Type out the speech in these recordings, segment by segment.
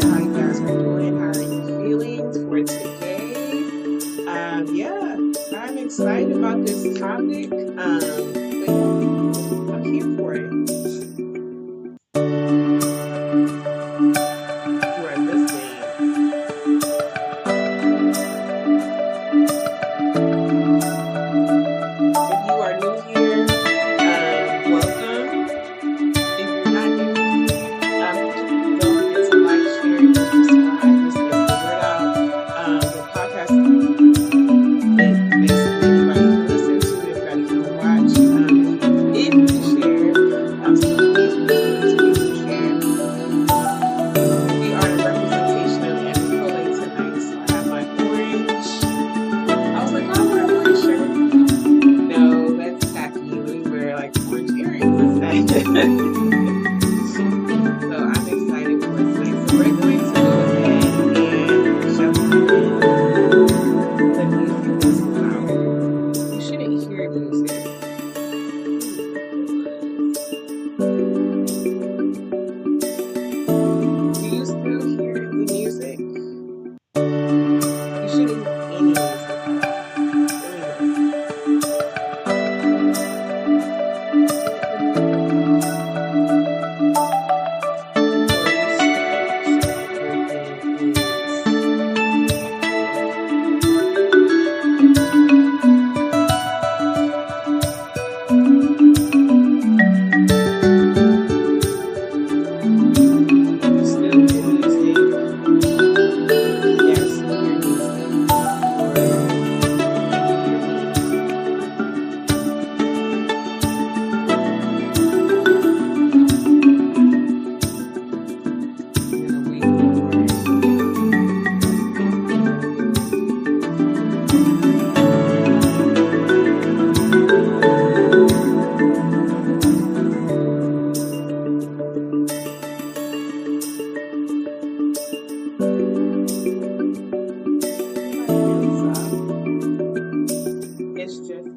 how you guys are doing. How are you feeling for today? Yeah, I'm excited about this topic. But yeah, I'm here for it. You are listening. If you are new here, welcome. If you're not new, don't forget to like, share, and subscribe. This gets the word out. The podcast it basically anybody can listen to, everybody can watch. If you share, so please share. We are a representation of Colé tonight, so I have my orange. I was like, I wear an orange shirt. No, that's tacky. We wear like orange earrings instead. So I'm excited for tonight. So we're going to go ahead and jump in. The music is loud. You shouldn't hear music. Do you still hear the music? You shouldn't hear any music. It's just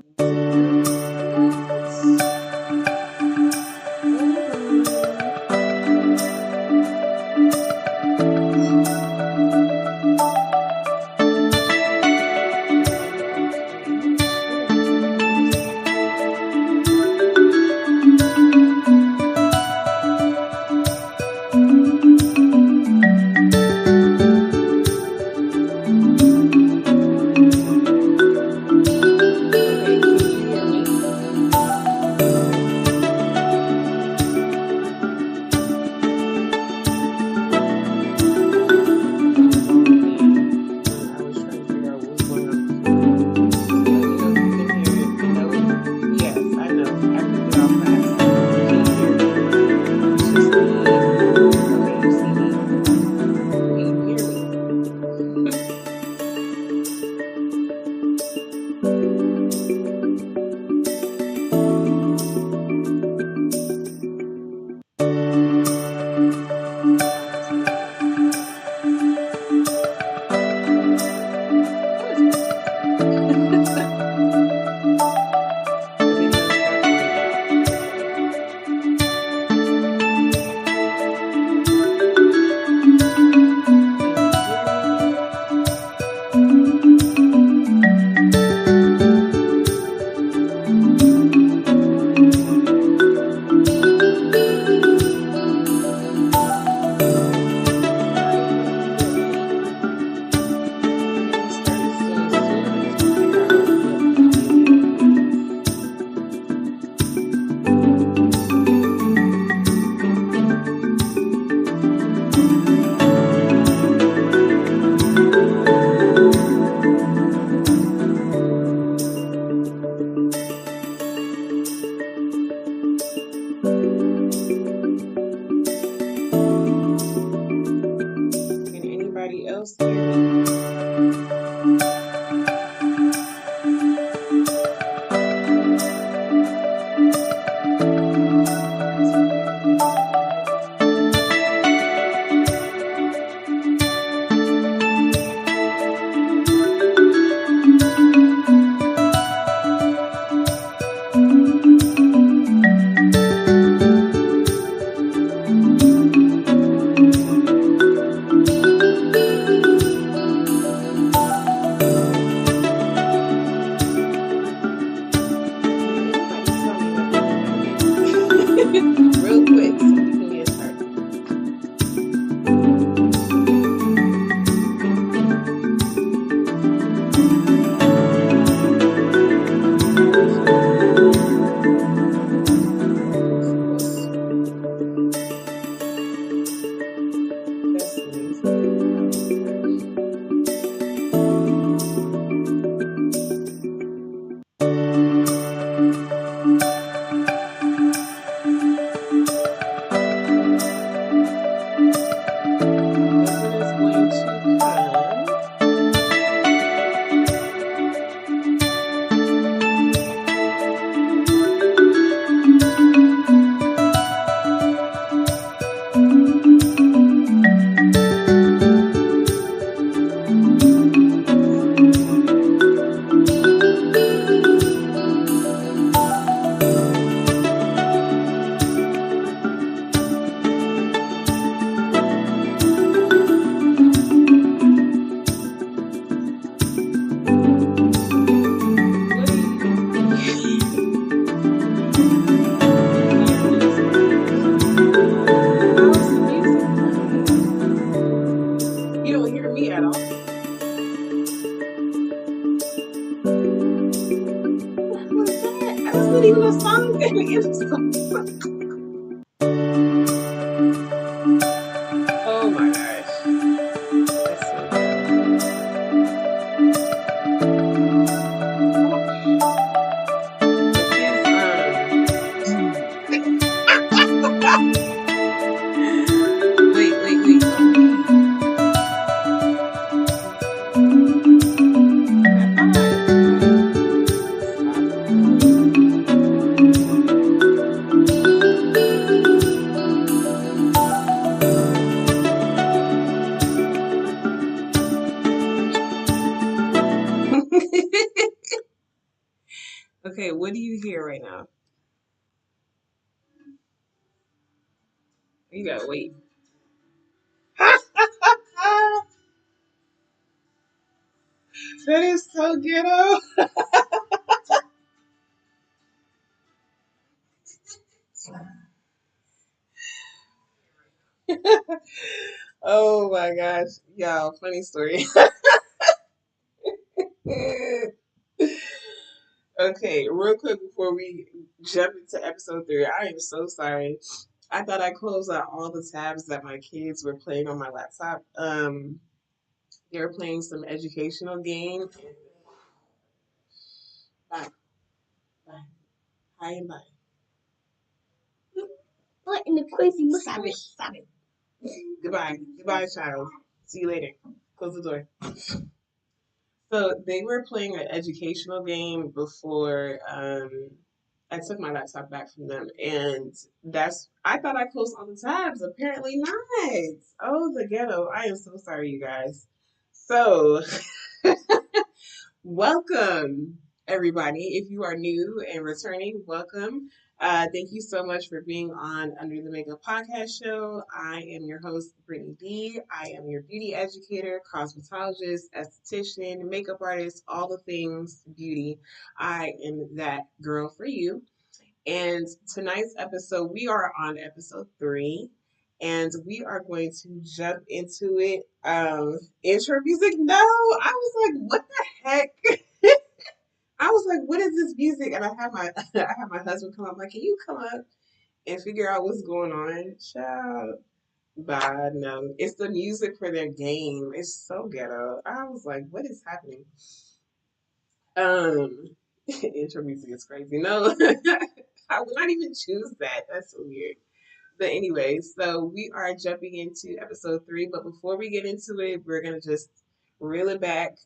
else hear me? me at all. What was that? That's not even a song. Oh my gosh. That's so the kids, wait. Okay, what do you hear right now? You gotta wait. That is so ghetto. Oh my gosh. Y'all, funny story. Okay, real quick before we jump into episode 3, I am so sorry. I thought I closed out all the tabs that my kids were playing on my laptop. They were playing some educational game. Bye, bye, hi and bye. What in the crazy? Stop it. Goodbye, child. See you later. Close the door. So they were playing an educational game before I took my laptop back from them, and I thought I closed all the tabs. Apparently not. Oh, the ghetto. I am so sorry, you guys. So welcome, everybody. If you are new and returning, welcome. Thank you so much for being on Under the Makeup Podcast Show. I am your host, Brittany D. I am your beauty educator, cosmetologist, esthetician, makeup artist, all the things beauty. I am that girl for you. And tonight's episode, we are on episode 3. And we are going to jump into it. Intro music? No, I was like, what the heck? I was like, what is this music? And I had my I had my husband come up, like, can you come up and figure out what's going on? Child. But no, it's the music for their game. It's so ghetto. I was like, what is happening? Um intro music is crazy. No, I would not even choose that. That's so weird. But anyway, so we are jumping into episode 3. But before we get into it, we're gonna just reel it back.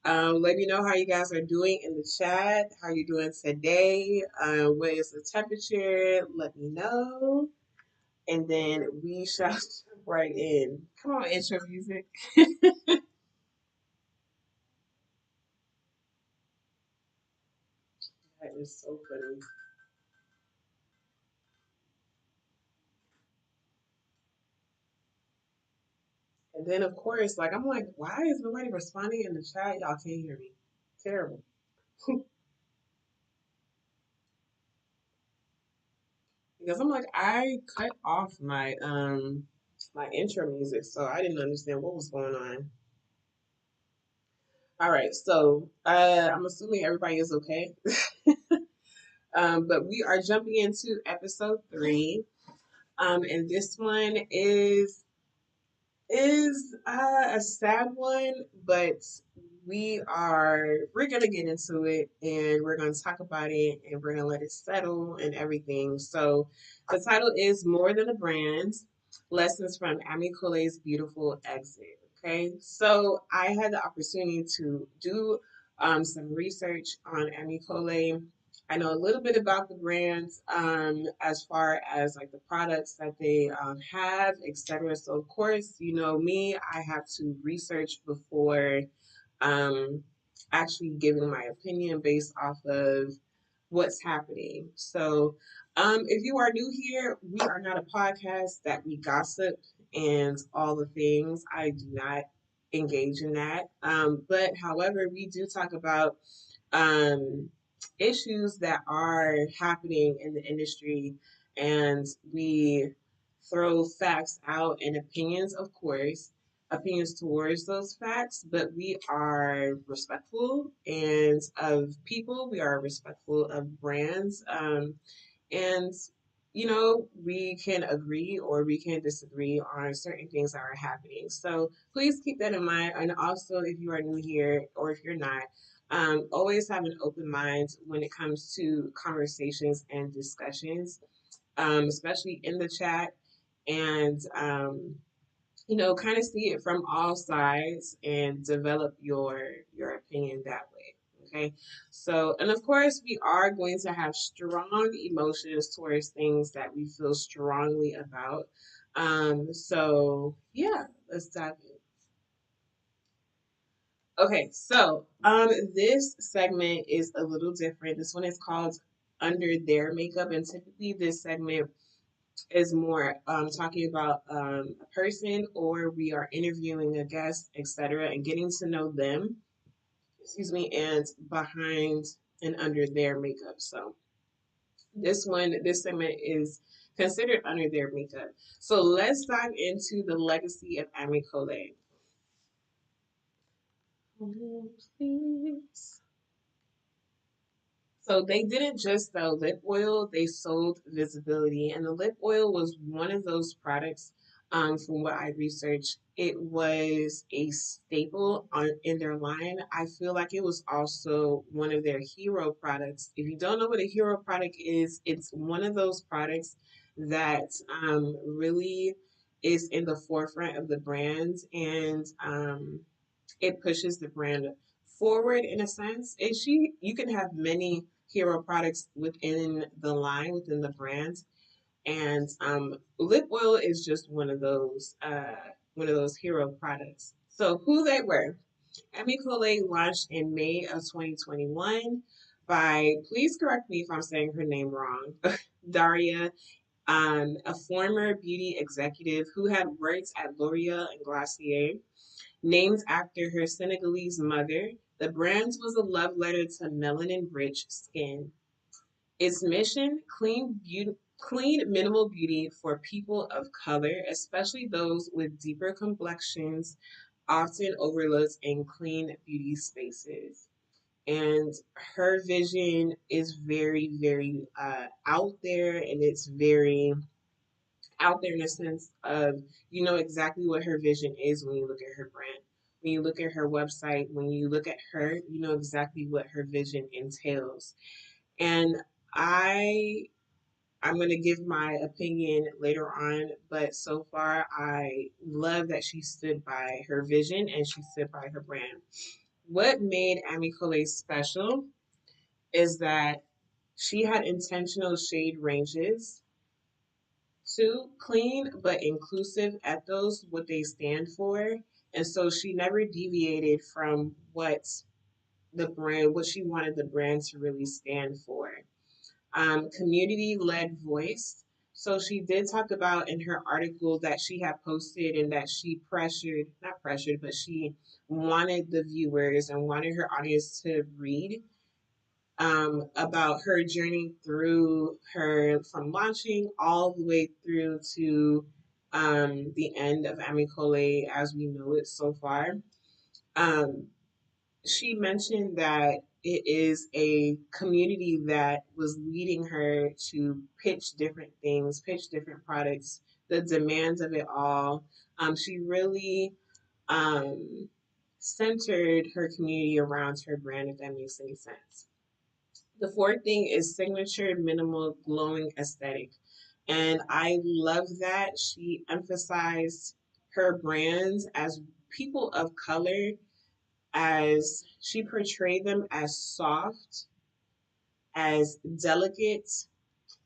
Let me know how you guys are doing in the chat. How you doing today? What is the temperature? Let me know, and then we shall jump right in. Come on, intro music. That is so funny. And then of course, like I'm like, why is nobody responding in the chat? Y'all can't hear me. Terrible. Because I'm like, I cut off my intro music, so I didn't understand what was going on. All right, so I'm assuming everybody is okay. But we are jumping into episode 3. And this one is a sad one, but we're gonna get into it and we're gonna talk about it and we're gonna let it settle and everything. So the title is More Than a Brand: Lessons from Ami Colé's Beautiful Exit. Okay, so I had the opportunity to do some research on Ami Colé. I know a little bit about the brands as far as like the products that they have, etc. So of course, you know me, I have to research before um, actually giving my opinion based off of what's happening. So if you are new here, we are not a podcast that we gossip and all the things. I do not engage in that. But however, we do talk about um, issues that are happening in the industry, and we throw facts out and opinions, of course. opinions towards those facts, but we are respectful and of people. We are respectful of brands, and we can agree or we can disagree on certain things that are happening. So please keep that in mind. And also, if you are new here or if you're not, always have an open mind when it comes to conversations and discussions, especially in the chat. And kind of see it from all sides and develop your opinion that way. Okay. So, and of course, we are going to have strong emotions towards things that we feel strongly about. So yeah, let's dive in. Okay, so this segment is a little different. This one is called Under Their Makeup, and typically this segment is more talking about a person, or we are interviewing a guest, etc., and getting to know them, excuse me, and behind and under their makeup. So this segment is considered under their makeup. So let's dive into the legacy of Amy Colé. Please. So they didn't just sell lip oil, they sold visibility. And the lip oil was one of those products, from what I researched. It was a staple in their line. I feel like it was also one of their hero products. If you don't know what a hero product is, it's one of those products that really is in the forefront of the brand, and it pushes the brand forward in a sense. And you can have many hero products within the line, within the brand, and lip oil is just one of those hero products. So who they were. Amy Colé launched in May of 2021 by, please correct me if I'm saying her name wrong, Daria, a former beauty executive who had worked at L'Oreal and Glossier. Named after her Senegalese mother, the brand was a love letter to melanin-rich skin. Its mission: clean, minimal beauty for people of color, especially those with deeper complexions, often overlooked in clean beauty spaces. And her vision is very, very out there, and it's very out there in the sense of you know exactly what her vision is when you look at her brand. When you look at her website, when you look at her, you know exactly what her vision entails. And I I'm going to give my opinion later on, but so far I love that she stood by her vision and she stood by her brand. What made Amy Colé special is that she had intentional shade ranges. Two, clean but inclusive ethos, what they stand for. And so she never deviated from what she wanted the brand to really stand for. Community led voice. So she did talk about in her article that she had posted and that she not pressured, but she wanted the viewers and wanted her audience to read about her journey through her from launching all the way through to the end of Amicole as we know it so far. Um, she mentioned that it is a community that was leading her to pitch different things, pitch different products, the demands of it all. She really um, centered her community around her brand, if that makes any sense. The fourth thing is signature minimal glowing aesthetic. And I love that she emphasized her brands as people of color, as she portrayed them as soft, as delicate,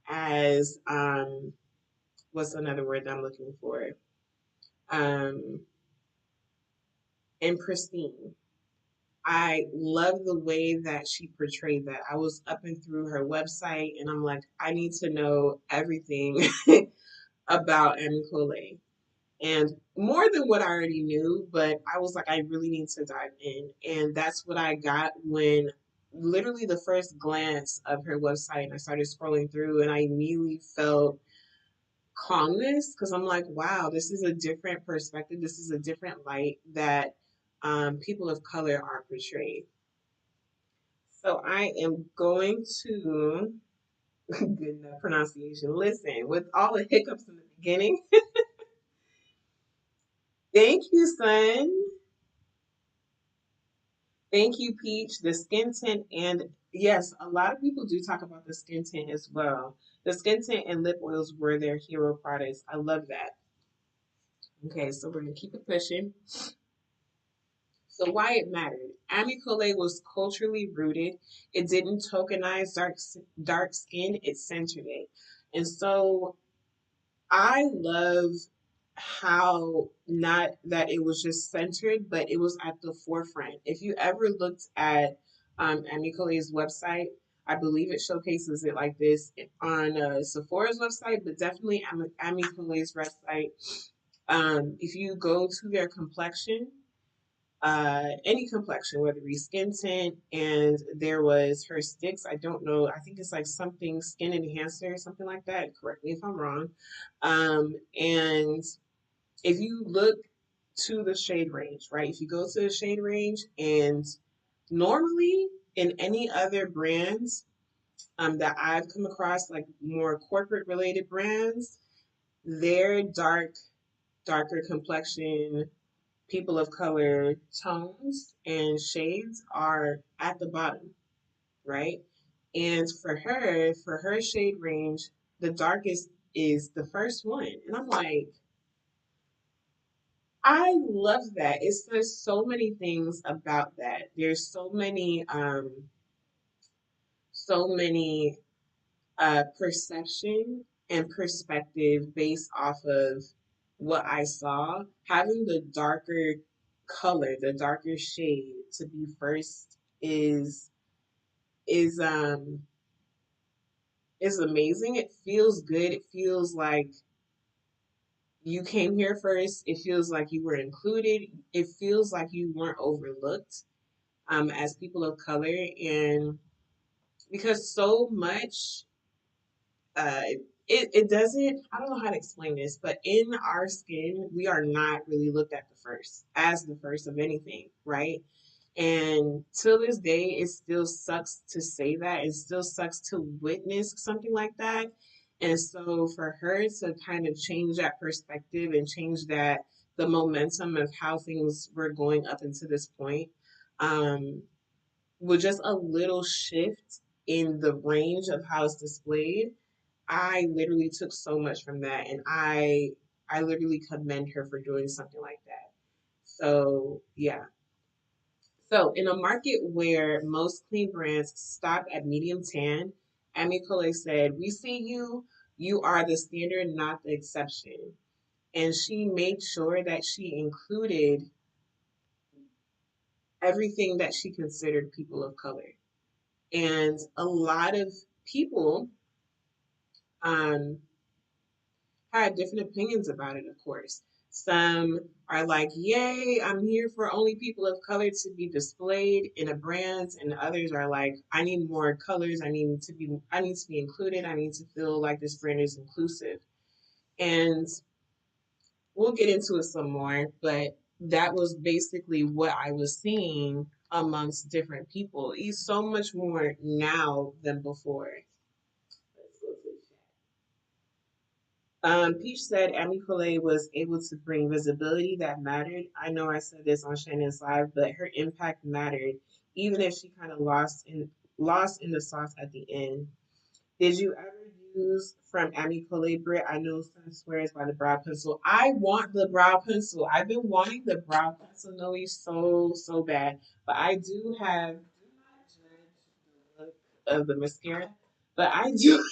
as what's another word that I'm looking for? Um and pristine. I love the way that she portrayed that. I was up and through her website and I'm like, I need to know everything about Amy Colé. And more than what I already knew, but I was like, I really need to dive in. And that's what I got when literally the first glance of her website and I started scrolling through and I immediately felt calmness because I'm like, wow, this is a different perspective. This is a different light that people of color are portrayed. So I am going to, good enough pronunciation. Listen, with all the hiccups in the beginning, thank you, son. Thank you, Peach. The skin tint, and yes, a lot of people do talk about the skin tint as well. The skin tint and lip oils were their hero products. I love that. Okay, so we're gonna keep it pushing. So why it mattered. Ami Colé was culturally rooted. It didn't tokenize dark skin, it centered it. And so I love how not that it was just centered, but it was at the forefront. If you ever looked at Ami Colé's website, I believe it showcases it like this on Sephora's website, but definitely Ami Colé's website. If you go to their complexion, any complexion, whether it be skin tint, and there was her sticks. I don't know. I think it's like something skin enhancer, something like that. Correct me if I'm wrong. And if you look to the shade range, right? If you go to the shade range, and normally in any other brands that I've come across, like more corporate related brands, their darker complexion people of color tones and shades are at the bottom, right? And for her shade range, the darkest is the first one. And I'm like, I love that. It says so many things about that. There's so many perception and perspective based off of what I saw. Having the darker color, the darker shade to be first is um is amazing. It feels good. It feels like you came here first. It feels like you were included. It feels like you weren't overlooked as people of color, and because so much uh it doesn't, I don't know how to explain this, but in our skin we are not really looked at the first as the first of anything, right? And till this day it still sucks to say that. It still sucks to witness something like that. And so for her to kind of change that perspective and change that, the momentum of how things were going up until this point, um with just a little shift in the range of how it's displayed, I literally took so much from that, and I literally commend her for doing something like that. So yeah. So in a market where most clean brands stop at medium tan, Amy Coley said, "We see you. You are the standard, not the exception." And she made sure that she included everything that she considered people of color. And a lot of people um, had different opinions about it, of course. Some are like, yay, I'm here for only people of color to be displayed in a brand, and others are like, I need more colors, I need to be included, I need to feel like this brand is inclusive. And we'll get into it some more, but that was basically what I was seeing amongst different people. He's so much more now than before. Let's go to the chat. Peach said Amy Colé was able to bring visibility that mattered. I know I said this on Shannon's live, but her impact mattered, even if she kind of lost in the sauce at the end. Did you ever use from Amy Colé Brit? I know some swears by the brow pencil. I want the brow pencil. I've been wanting the brow pencil, Noe, so bad. But I do have. Do not judge the look of the mascara, but I do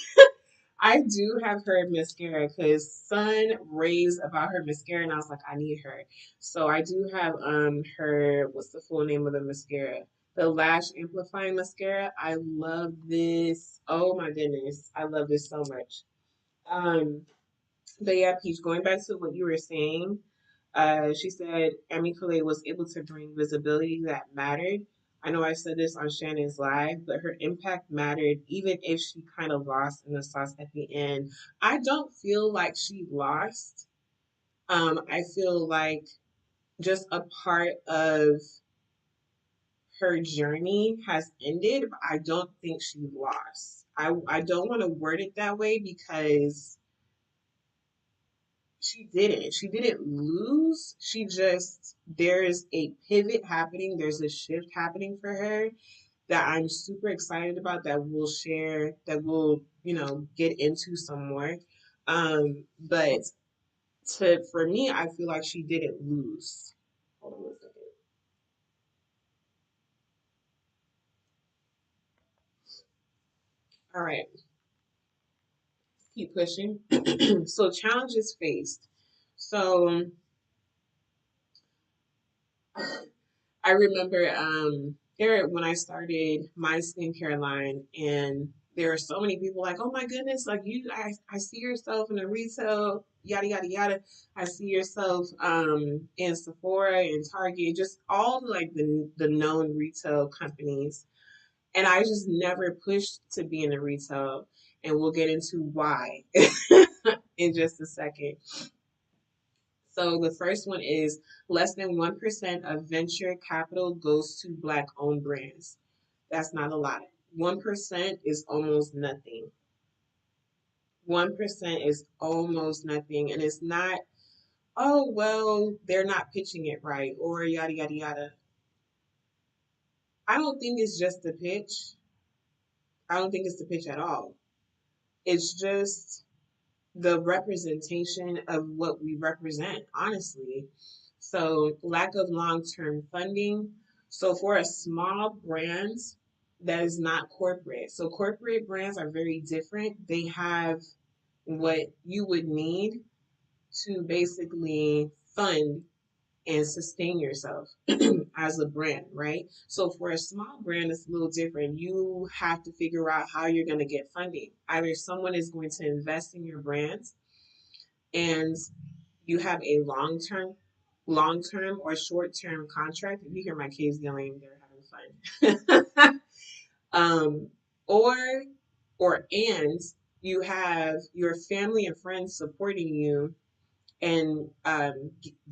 I do have her mascara because Sun raised about her mascara and I was like, I need her. So I do have her, what's the full name of the mascara? The Lash Amplifying Mascara. I love this. Oh my goodness. I love this so much. Um, but yeah, Peach, going back to what you were saying, she said Amy Coley was able to bring visibility that mattered. I know I said this on Shannon's live, but her impact mattered even if she kind of lost in the sauce at the end. I don't feel like she lost. I feel like just a part of her journey has ended, but I don't think she lost. I don't want to word it that way because she didn't lose. She just, there's a pivot happening, there's a shift happening for her that I'm super excited about, that we'll share, that we'll, get into some more. But for me, I feel like she didn't lose. Hold on 1 second. All right, keep pushing. So challenges faced. So I remember there when I started my skincare line, and there are so many people like, oh my goodness, like I see yourself in a retail, yada yada yada. I see yourself in Sephora and Target, just all like the known retail companies. And I just never pushed to be in the retail, and we'll get into why in just a second. So the first one is less than 1% of venture capital goes to Black owned brands. That's not a lot. 1% is almost nothing. 1% is almost nothing. And it's not, oh, well, they're not pitching it right or yada, yada, yada. I don't think it's just the pitch. I don't think it's the pitch at all. It's just the representation of what we represent, honestly. So, lack of long term funding. So, for a small brand that is not corporate, so corporate brands are very different. They have what you would need to basically fund and sustain yourself as a brand, right? So for a small brand, it's a little different. You have to figure out how you're going to get funding. Either someone is going to invest in your brand, and you have a long term or short term contract. If you hear my kids yelling, they're having fun. Or and you have your family and friends supporting you and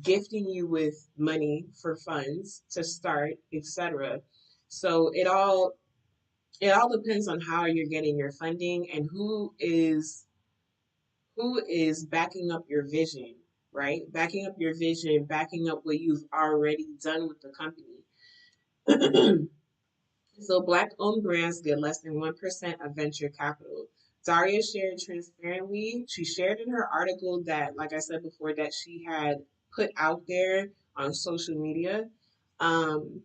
gifting you with money for funds to start, etc. So it all depends on how you're getting your funding and who is backing up your vision, right? Backing up your vision, backing up what you've already done with the company. So Black owned brands get less than 1% of venture capital. Daria shared transparently. She shared in her article that, like I said before, that she had put out there on social media, um,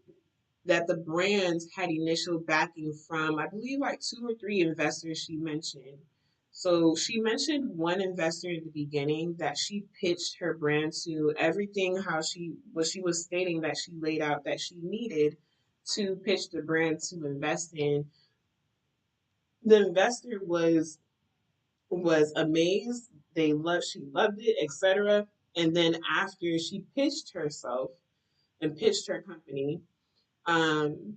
that the brands had initial backing from, I believe, like two or three investors she mentioned. So she mentioned one investor in the beginning that she pitched her brand to, everything how she was stating that she laid out that she needed to pitch the brand to invest in. The investor was amazed. She loved it, etc. And then after she pitched herself and pitched her company, um,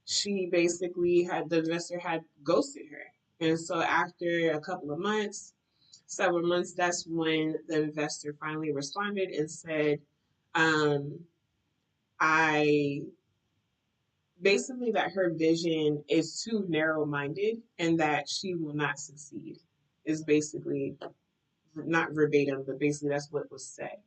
she basically had the investor had ghosted her. And so after a couple of months, several months, that's when the investor finally responded and said, um, I basically that her vision is too narrow minded and that she will not succeed, is basically not verbatim, but basically that's what was said.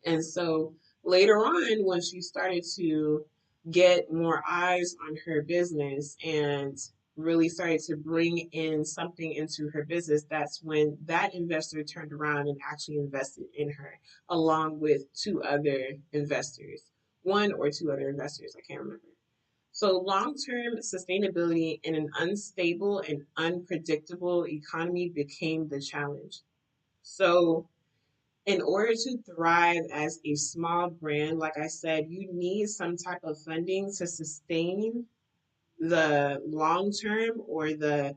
And so later on, when she started to get more eyes on her business and really started to bring in something into her business, that's when that investor turned around and actually invested in her, along with two other investors, one or two other investors, I can't remember. So, long term sustainability in an unstable and unpredictable economy became the challenge. So, in order to thrive as a small brand, like I said, you need some type of funding to sustain the long term or the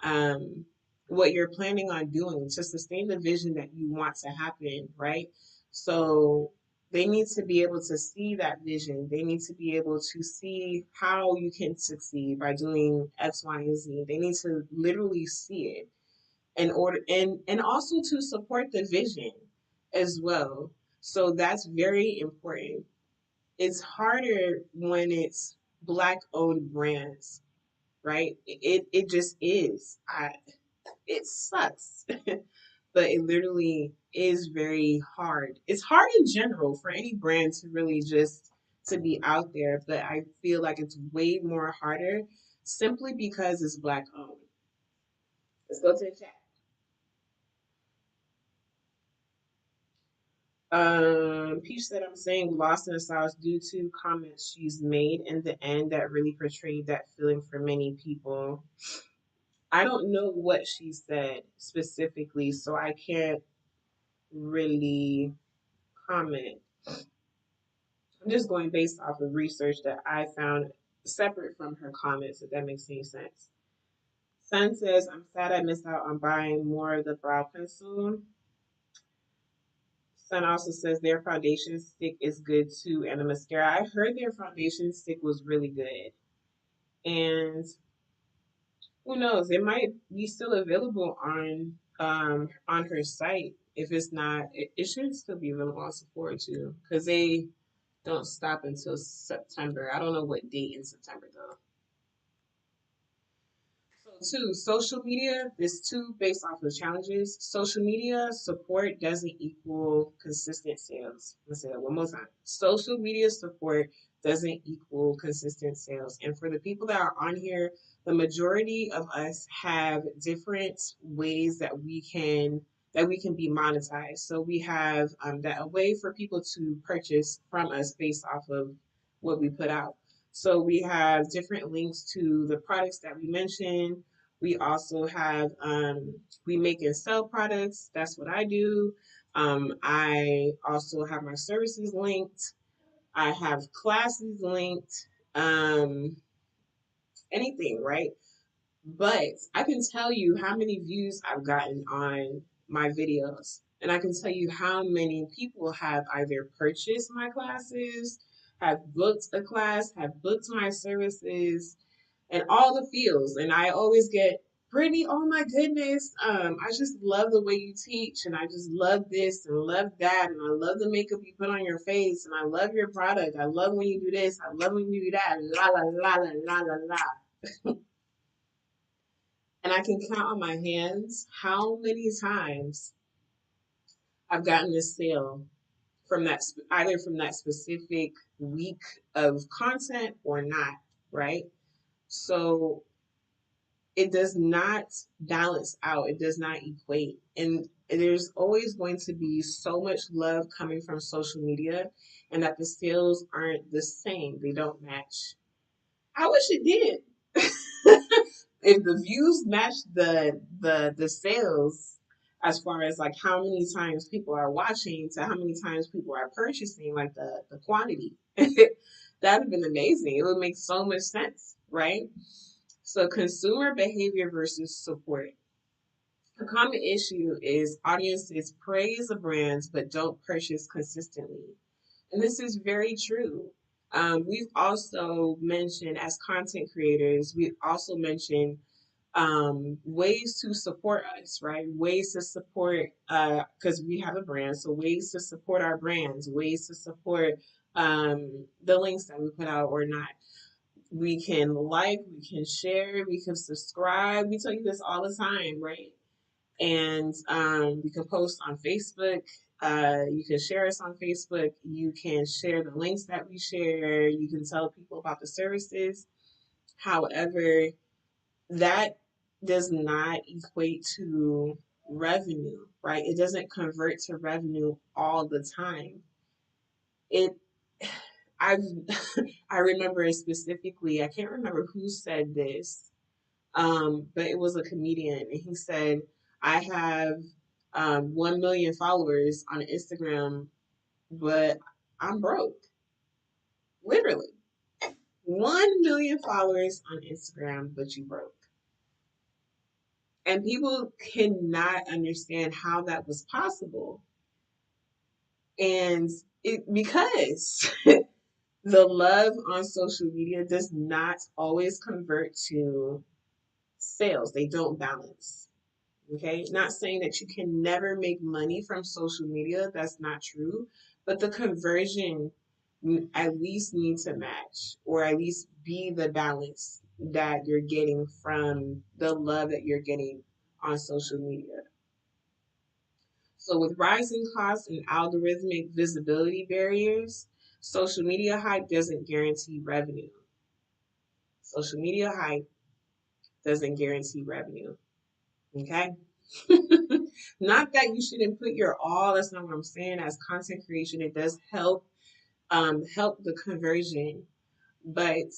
um, what you're planning on doing to sustain the vision that you want to happen, right? So They need to be able to see that vision. They need to be able to see how you can succeed by doing X, Y, and Z. They need to literally see it in order and also to support the vision as well. So that's very important. It's harder when it's black owned brands, right? It just is. It sucks. But it literally is very hard. It's hard in general for any brand to really just to be out there, but I feel like it's way more harder simply because it's black owned. Let's go to the chat. Peach said, I'm saying lost in the sauce due to comments she's made in the end that really portrayed that feeling for many people. I don't know what she said specifically, so I can't really comment. I'm just going based off of research that I found separate from her comments, if that makes any sense. Sun says, I'm sad I missed out on buying more of the brow pencil. Sun also says their foundation stick is good too, and the mascara. I heard their foundation stick was really good. And who knows, it might be still available on her site. If it's not, it should still be available on Sephora too, because they don't stop until September. I don't know what date in September though. So two, social media, there's two based off of challenges. Social media support doesn't equal consistent sales. Let's say that one more time. Social media support doesn't equal consistent sales. And for the people that are on here, the majority of us have different ways that we can be monetized. So we have that a way for people to purchase from us based off of what we put out. So we have different links to the products that we mentioned. We also have we make and sell products. That's what I do. I also have my services linked. I have classes linked. Um, anything, right? But I can tell you how many views I've gotten on my videos. And I can tell you how many people have either purchased my classes, have booked a class, have booked my services, and all the feels. And I always get Brittany, oh my goodness, I just love the way you teach, and I just love this and love that, and I love the makeup you put on your face, and I love your product. I love when you do this, I love when you do that, la la la la la la la. And I can count on my hands how many times I've gotten a sale from that either from that specific week of content or not, right? So it does not balance out. It does not equate. And there's always going to be so much love coming from social media and that the sales aren't the same. They don't match. I wish it did. If the views match the sales as far as like how many times people are watching to how many times people are purchasing, like the quantity. That would have been amazing. It would make so much sense, right? So consumer behavior versus support. A common issue is audiences praise the brands but don't purchase consistently. And this is very true. We've also mentioned as content creators, we've also mentioned ways to support us, right? Ways to support, because we have a brand, so ways to support our brands, ways to support the links that we put out or not. We can like, we can share, we can subscribe. We tell you this all the time, right? And we can post on Facebook. You can share us on Facebook. You can share the links that we share. You can tell people about the services. However, that does not equate to revenue, right? It doesn't convert to revenue all the time. It I've I remember it specifically, I can't remember who said this, but it was a comedian, and he said, I have 1 million followers on Instagram, but I'm broke. Literally. 1 million followers on Instagram, but you broke. And people cannot understand how that was possible. And Because the love on social media does not always convert to sales. They don't balance. Okay, not saying that you can never make money from social media. That's not true. But the conversion at least need to match, or at least be the balance that you're getting from the love that you're getting on social media. So, with rising costs and algorithmic visibility barriers, social media hype doesn't guarantee revenue. Social media hype doesn't guarantee revenue. Okay? Not that you shouldn't put your all, that's not what I'm saying. As content creation, it does help the conversion. But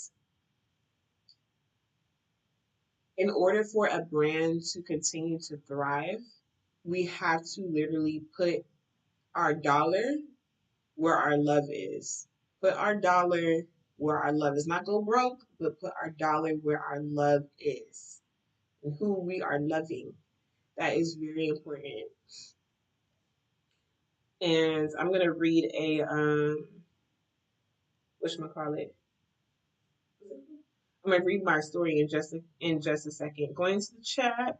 in order for a brand to continue to thrive, we have to literally put our dollar where our love is. Put our dollar where our love is. Not go broke, but put our dollar where our love is and who we are loving. That is very important. And I'm gonna read a whatchamacallit. I'm gonna read my story in just a second. Going to the chat.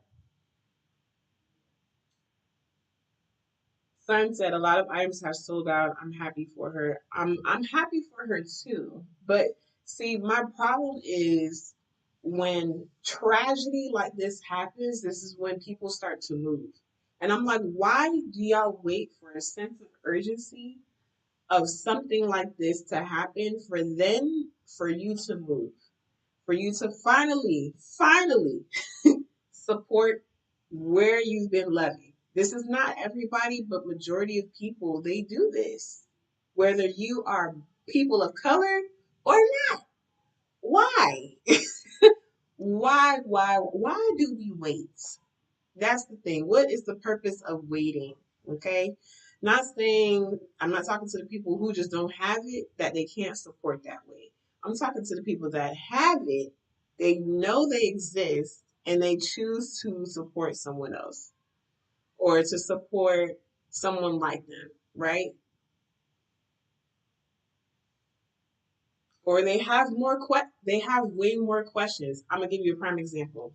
Sun said a lot of items have sold out. I'm happy for her. I'm happy for her too. But see, my problem is when tragedy like this happens, this is when people start to move. And I'm like, why do y'all wait for a sense of urgency of something like this to happen for you to move? For you to finally support where you've been loving. This is not everybody, but majority of people, they do this. Whether you are people of color or not. Why? Why do we wait? That's the thing. What is the purpose of waiting? Okay? Not saying I'm not talking to the people who just don't have it that they can't support that way. I'm talking to the people that have it, they know they exist, and they choose to support someone else or to support someone like them, right? Or they have way more questions. I'm gonna give you a prime example.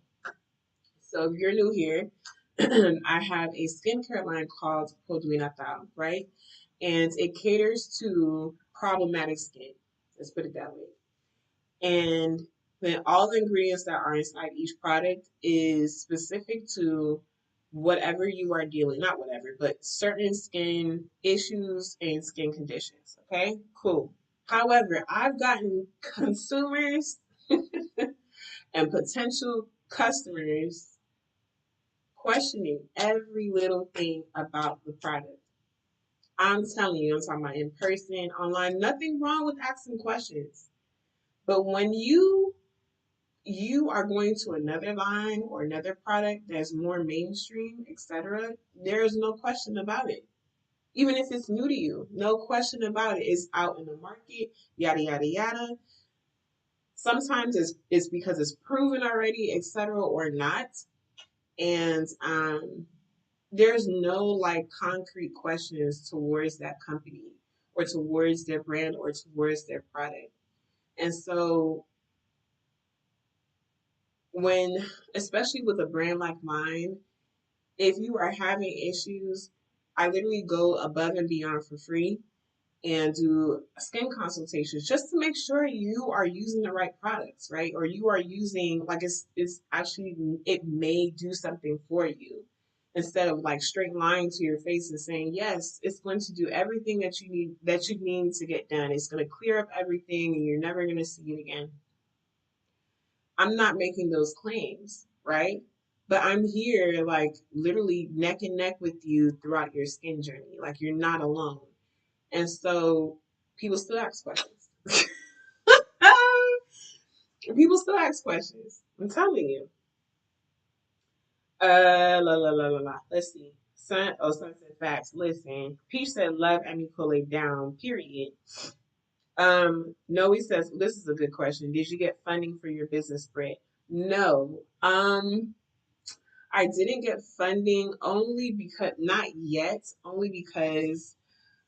So if you're new here, I have a skincare line called Byouniquemakeupartistry, right? And it caters to problematic skin. Let's put it that way. And then all the ingredients that are inside each product is specific to whatever you are dealing, not whatever, but certain skin issues and skin conditions. Okay, cool. However, I've gotten consumers and potential customers questioning every little thing about the product. I'm telling you, I'm talking about in person, online, nothing wrong with asking questions. But when you are going to another line or another product that's more mainstream, etc., there's no question about it. Even if it's new to you, no question about it. It's out in the market, yada yada yada. Sometimes it's because it's proven already, etc., or not. And there's no like concrete questions towards that company or towards their brand or towards their product. And so when, especially with a brand like mine, if you are having issues, I literally go above and beyond for free and do skin consultations just to make sure you are using the right products, right? Or you are using like it's actually it may do something for you instead of like straight lying to your face and saying yes, it's going to do everything that you need to get done. It's going to clear up everything and you're never going to see it again. I'm not making those claims, right? But I'm here like literally neck and neck with you throughout your skin journey. Like you're not alone. And so people still ask questions. People still ask questions. I'm telling you. La la la la la. Let's see. Sun said facts. Listen. Peach said love Amy Colé down. Period. Noe says this is a good question. Did you get funding for your business spread? No. I didn't get funding only because not yet, only because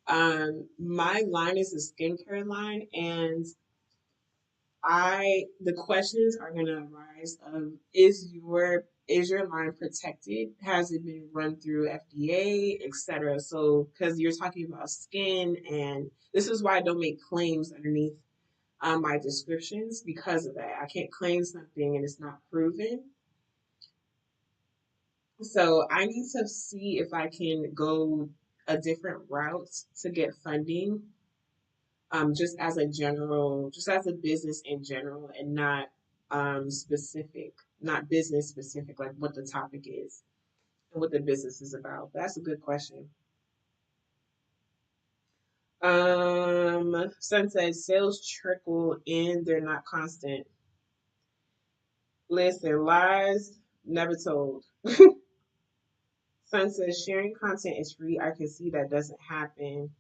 My line is a skincare line, and the questions are gonna arise of is your line protected? Has it been run through FDA, etc.? So because you're talking about skin, and this is why I don't make claims underneath my descriptions because of that. I can't claim something and it's not proven. So I need to see if I can go a different route to get funding, just as a business in general, and not specific, not business specific, like what the topic is and what the business is about. That's a good question. Sun says sales trickle in, they're not constant. Listen, lies never told. Sun says sharing content is free. I can see that doesn't happen.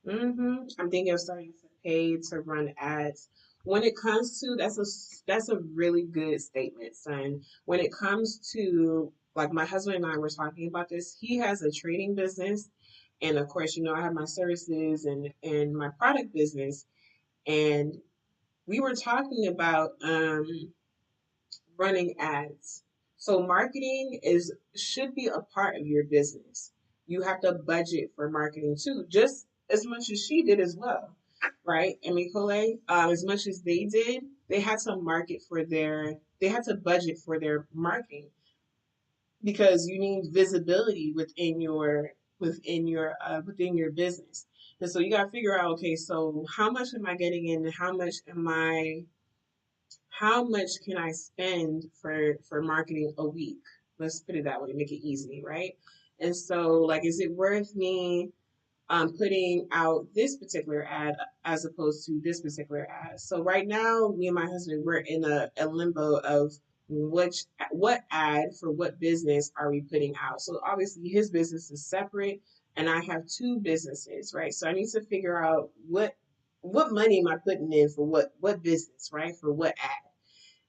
I'm thinking of starting to pay to run ads. When it comes to that's a really good statement, son. When it comes to, like, my husband and I were talking about this, he has a trading business, and of course, I have my services and my product business, and we were talking about running ads. So marketing is should be a part of your business. You have to budget for marketing too, just as much as she did as well, right? I mean, Colé, as much as they did, they had to budget for their marketing because you need visibility within your business. And so you got to figure out, okay, so how much am I getting in? How much can I spend for marketing a week? Let's put it that way, make it easy, right? And so, like, is it worth me putting out this particular ad as opposed to this particular ad? So right now, me and my husband, we're in a limbo of what ad for what business are we putting out. So obviously his business is separate, and I have two businesses, right? So I need to figure out what money am I putting in for what business, right? For what ad.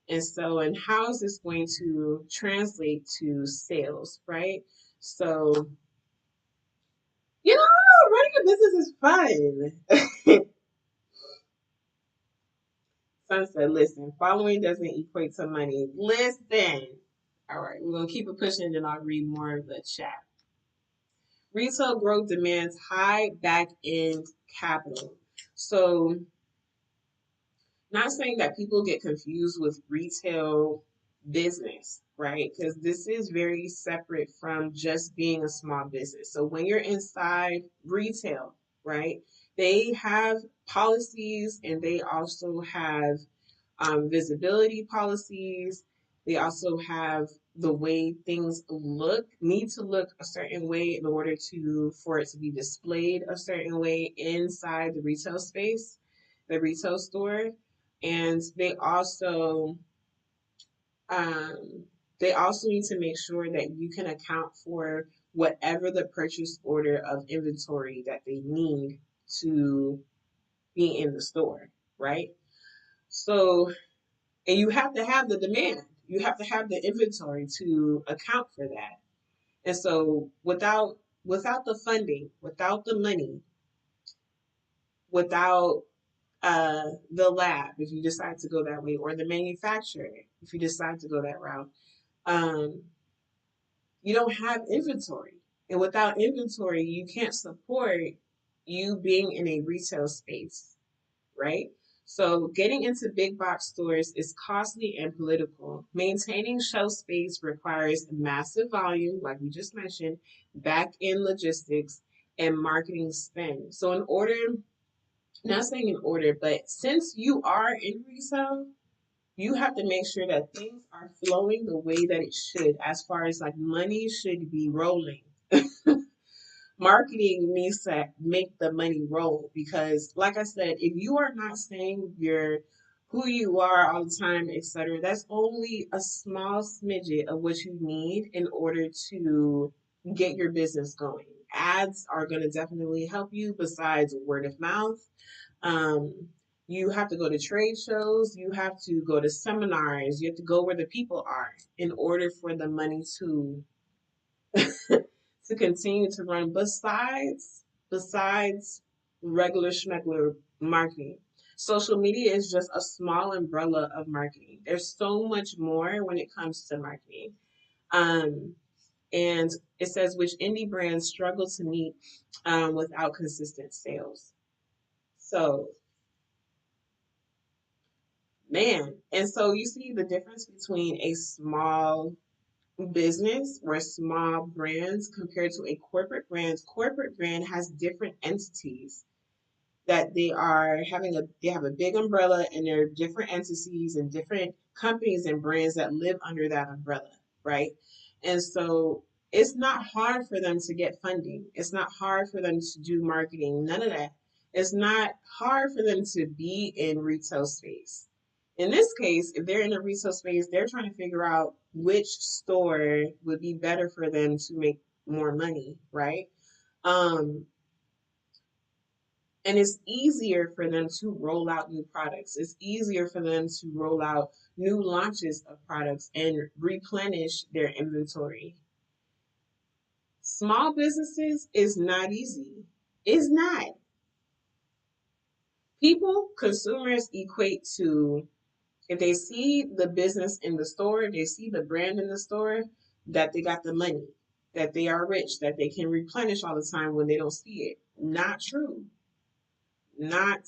And so, and how is this going to translate to sales, right? So, running a business is fun. Son said, listen, following doesn't equate to money. Listen. All right, we're going to keep it pushing, and then I'll read more of the chat. Retail growth demands high back end capital. So, not saying that people get confused with retail business, right? Because this is very separate from just being a small business. So when you're inside retail, right, they have policies, and they also have visibility policies. They also have the way things need to look a certain way in order for it to be displayed a certain way inside the retail space, the retail store. And um, they also need to make sure that you can account for whatever the purchase order of inventory that they need to be in the store, right? So, and you have to have the demand. You have to have the inventory to account for that. And so without the funding, without the money, without the lab, if you decide to go that way, or the manufacturer, if you decide to go that route, um, you don't have inventory. And without inventory, you can't support you being in a retail space, right? So getting into big box stores is costly and political. Maintaining shelf space requires massive volume, like we just mentioned, back end logistics, and marketing spend. So not saying in order, but since you are in retail, you have to make sure that things are flowing the way that it should, as far as like money should be rolling. Marketing needs to make the money roll because, like I said, if you are not saying who you are all the time, etc., that's only a small smidget of what you need in order to get your business going. Ads are going to definitely help you besides word of mouth. um, you have to go to trade shows, you have to go to seminars, you have to go where the people are in order for the money to continue to run. Besides regular schmegular marketing. Social media is just a small umbrella of marketing. There's so much more when it comes to marketing. Um, and it says which indie brands struggle to meet without consistent sales. So, man, and so you see the difference between a small business or small brands compared to a corporate brand. Corporate brand has different entities that they have a big umbrella, and there are different entities and different companies and brands that live under that umbrella, right? And so it's not hard for them to get funding. It's not hard for them to do marketing, none of that. It's not hard for them to be in retail space. In this case, if they're in a retail space, they're trying to figure out which store would be better for them to make more money, right? Um, and it's easier for them to roll out new products. It's easier for them to roll out new launches of products and replenish their inventory. Small businesses is not easy. It's not. People, consumers equate to if they see the business in the store, they see the brand in the store, that they got the money, that they are rich, that they can replenish all the time when they don't see it. Not true. Not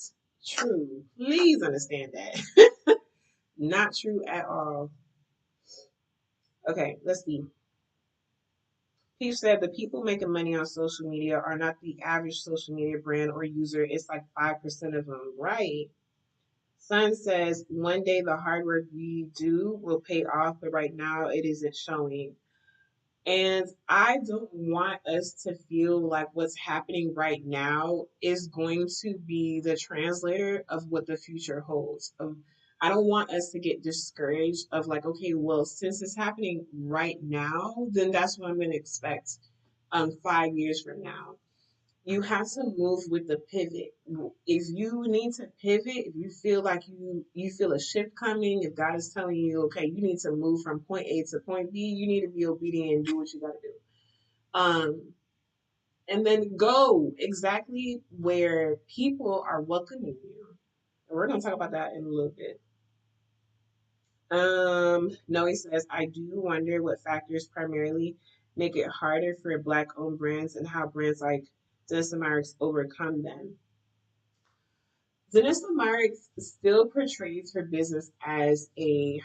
true. Please understand that. Not true at all. Okay, let's see. He said the people making money on social media are not the average social media brand or user. It's like 5% of them, right? Sun says one day the hard work we do will pay off, but right now it isn't showing. And I don't want us to feel like what's happening right now is going to be the translator of what the future holds. I don't want us to get discouraged of like, okay, well, since it's happening right now, then that's what I'm going to expect 5 years from now. You have to move with the pivot. If you need to pivot, if you feel like you feel a shift coming, if God is telling you, okay, you need to move from point A to point B, you need to be obedient and do what you got to do. And then go exactly where people are welcoming you. And we're going to talk about that in a little bit. Noe says, I do wonder what factors primarily make it harder for Black owned brands and how brands like Dennis Myrick overcome them. Vanessa Myrick still portrays her business as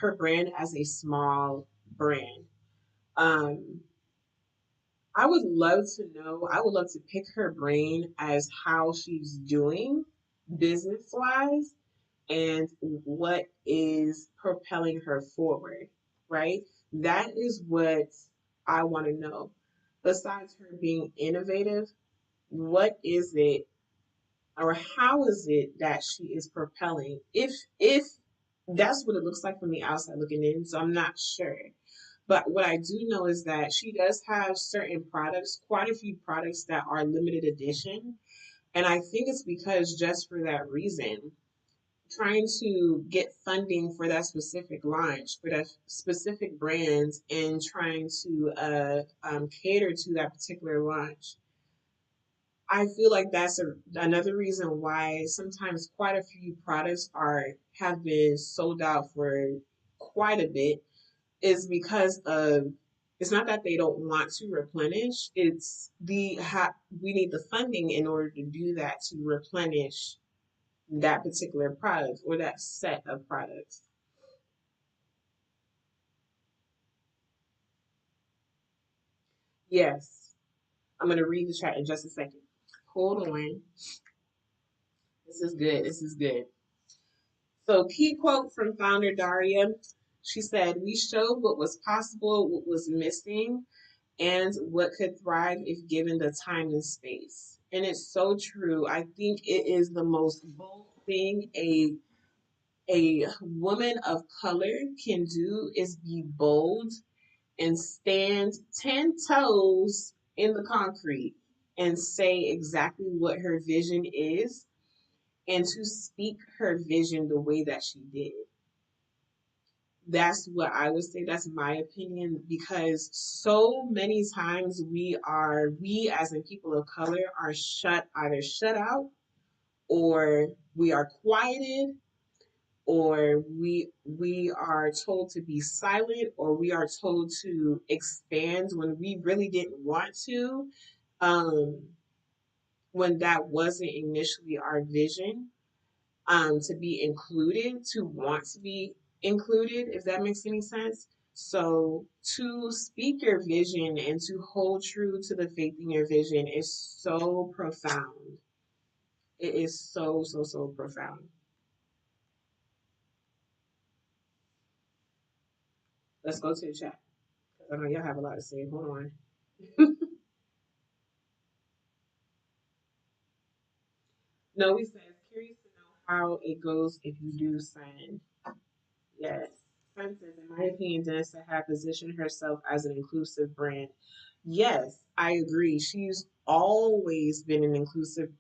her brand as a small brand. Um, I would love to know, I would love to pick her brain as how she's doing business wise and what is propelling her forward, right? That is what I want to know. Besides her being innovative, what is it or how is it that she is propelling? If that's what it looks like from the outside looking in, so I'm not sure. But what I do know is that she does have certain products, quite a few products that are limited edition. And I think it's because just for that reason, trying to get funding for that specific launch, for that specific brand, and trying to cater to that particular launch. I feel like that's another reason why sometimes quite a few products are have been sold out for quite a bit is because of it's not that they don't want to replenish, it's we need the funding in order to do that, to replenish that particular product or that set of products. Yes, I'm going to read the chat in just a second. Hold on. This is good. This is good. So, key quote from founder Daria. She said, we showed what was possible, what was missing, and what could thrive if given the time and space. And it's so true. I think it is the most bold thing a woman of color can do is be bold and stand 10 toes in the concrete and say exactly what her vision is and to speak her vision the way that she did. That's what I would say. That's my opinion because so many times we as in people of color are either shut out or we are quieted, or we are told to be silent, or we are told to expand when we really didn't want to, um, when that wasn't initially our vision, to be included, to want to be included, if that makes any sense. So to speak your vision and to hold true to the faith in your vision is so profound. It is so, so, so profound. Let's go to the chat, because I know y'all have a lot to say. Hold on. No, we said curious to know how it goes if you do sign. Yes. Sun says, in my opinion, Danessa had positioned herself as an inclusive brand. Yes, I agree. She's always been an inclusive,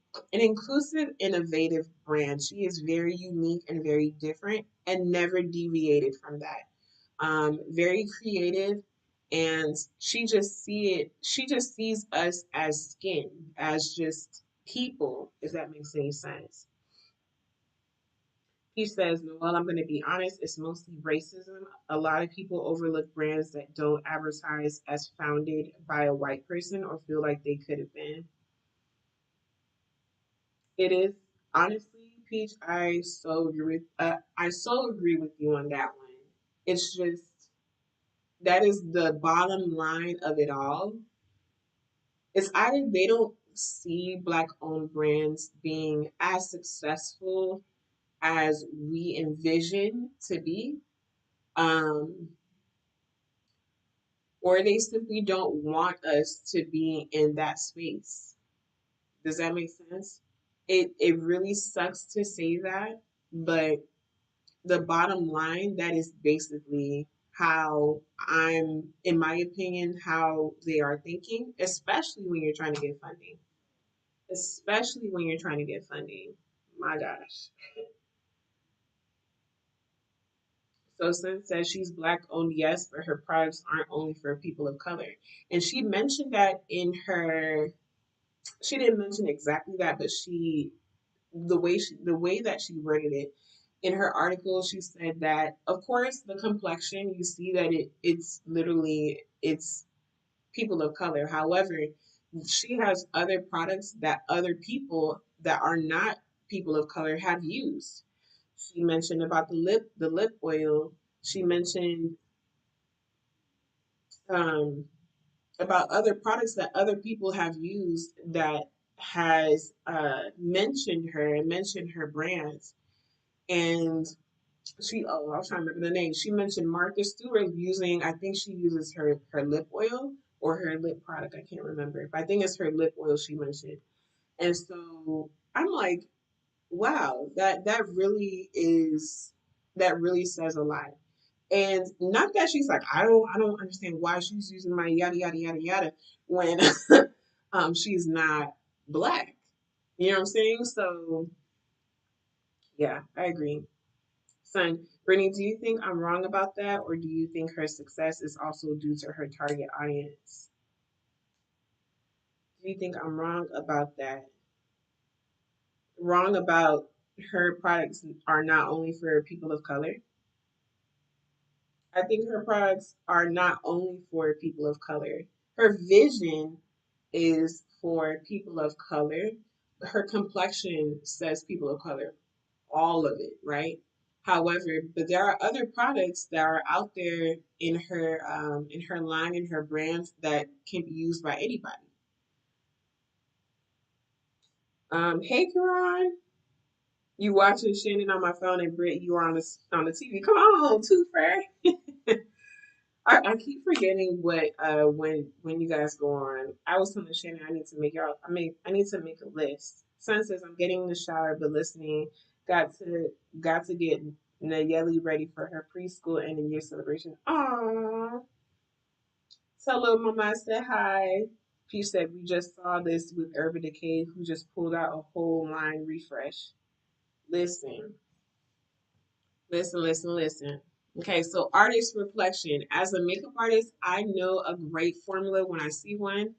innovative brand. She is very unique and very different and never deviated from that. Very creative, and she just sees us as skin, as just people, if that makes any sense. He says, Noel, I'm going to be honest, it's mostly racism. A lot of people overlook brands that don't advertise as founded by a white person or feel like they could have been. It is, honestly, Peach, I so agree with you on that one. It's just, that is the bottom line of it all. It's either they don't see black owned brands being as successful as we envision to be, um, or they simply don't want us to be in that space. Does that make sense? It really sucks to say that, but the bottom line, that is basically how I'm, in my opinion, how they are thinking, especially when you're trying to get funding. Especially when you're trying to get funding. My gosh. So Sun says she's black owned, yes, but her products aren't only for people of color. And she mentioned that in her, she didn't mention exactly that, but the way that she worded it in her article, she said that of course the complexion, you see that it's people of color. However, she has other products that other people that are not people of color have used. She mentioned about the lip oil. She mentioned um, about other products that other people have used that has mentioned her and mentioned her brands. And I was trying to remember the name. She mentioned Martha Stewart using, I think she uses her lip oil or her lip product. I can't remember. But I think it's her lip oil she mentioned. And so I'm like, wow, that really says a lot. And not that she's like, I don't understand why she's using my yada yada yada yada when she's not black. You know what I'm saying? So yeah, I agree. Son, Brittany, do you think I'm wrong about that, or do you think her success is also due to her target audience? Do you think I'm wrong about that? Wrong about her products are not only for people of color? I think her products are not only for people of color. Her vision is for people of color. Her complexion says people of color, all of it, right? However, but there are other products that are out there in her line, in her brands, that can be used by anybody. Hey, Karan, you watching Shannon on my phone, and Britt, you are on the TV. Come on, Toothfairy. I keep forgetting what when you guys go on. I was telling Shannon I need to make y'all I need to make a list. Son says I'm getting in the shower but listening. Got to got to get Nayeli ready for her preschool end of year celebration. Aww. Tell little mama I said hi. She said we just saw this with Urban Decay who just pulled out a whole line refresh. Listen, listen, listen, listen. Okay, so artist reflection. As a makeup artist, I know a great formula when I see one.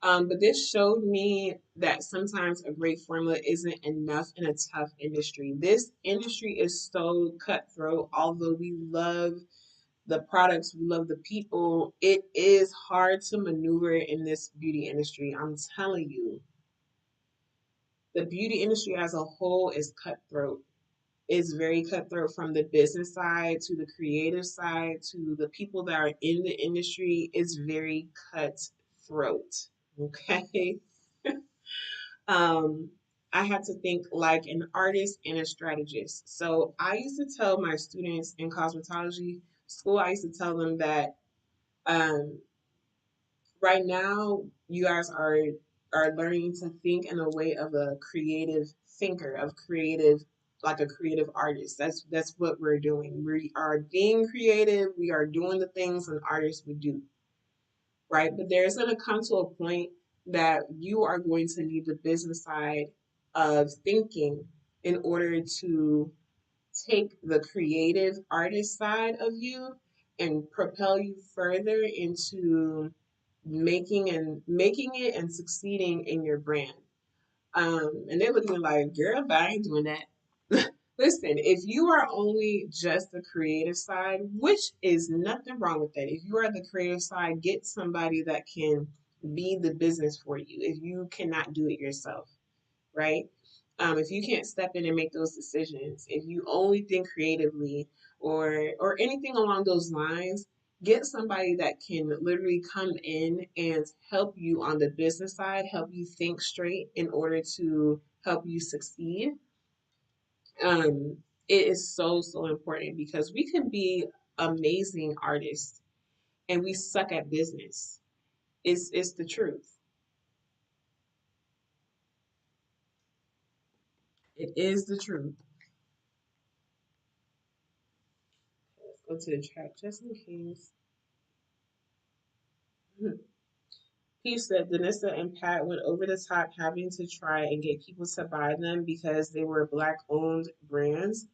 But this showed me that sometimes a great formula isn't enough in a tough industry. This industry is so cutthroat. Although we love the products, we love the people, it is hard to maneuver in this beauty industry. I'm telling you, the beauty industry as a whole is cutthroat. It's very cutthroat from the business side to the creative side to the people that are in the industry. It's very cutthroat. Okay. um, I had to think like an artist and a strategist. So I used to tell my students in cosmetology school, I used to tell them that um, right now you guys are learning to think in a way of a creative thinker, of creative, like a creative artist. That's what we're doing. We are being creative. We are doing the things an artist would do, right? But there's going to come to a point that you are going to need the business side of thinking in order to take the creative artist side of you and propel you further into making it and succeeding in your brand. And they're looking like, girl, but I ain't doing that. Listen, if you are only just the creative side, which is nothing wrong with that. If you are the creative side, get somebody that can be the business for you if you cannot do it yourself, right? If you can't step in and make those decisions, if you only think creatively or anything along those lines, get somebody that can literally come in and help you on the business side, help you think straight in order to help you succeed. It is so important because we can be amazing artists and we suck at business. It's the truth. It is the truth. Let's go to the chat just in case. He said Danissa and Pat went over the top having to try and get people to buy them because they were black owned brands.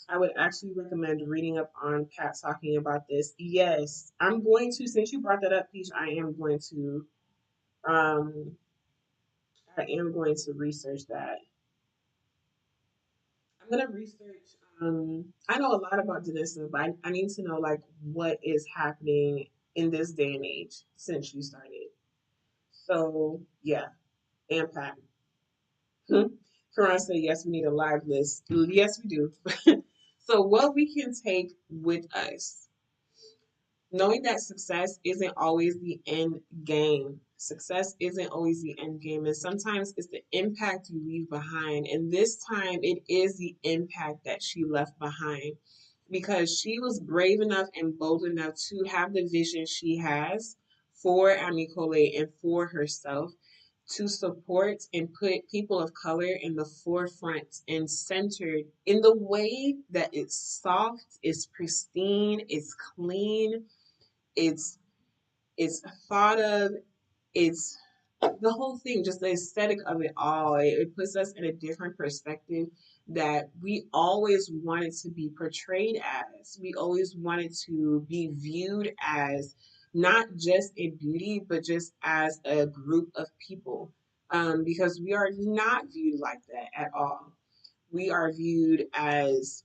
I would actually recommend reading up on Pat talking about this. Yes, I'm going to, since you brought that up, Peach, um I am going to research that. I'm gonna research I know a lot about Danissa, but I need to know like what is happening in this day and age since you started. So yeah, and Pat. Karan said, yes, we need a live list. Yes, we do. So, what we can take with us, knowing that success isn't always the end game. Success isn't always the end game. And sometimes it's the impact you leave behind. And this time, it is the impact that she left behind because she was brave enough and bold enough to have the vision she has for Ami Colé and for herself to support and put people of color in the forefront and centered in the way that it's soft, it's pristine, it's clean, it's it's thought of, it's the whole thing, just the aesthetic of it all. It puts us in a different perspective that we always wanted to be portrayed as. We always wanted to be viewed as not just a beauty, but just as a group of people. Because we are not viewed like that at all. We are viewed as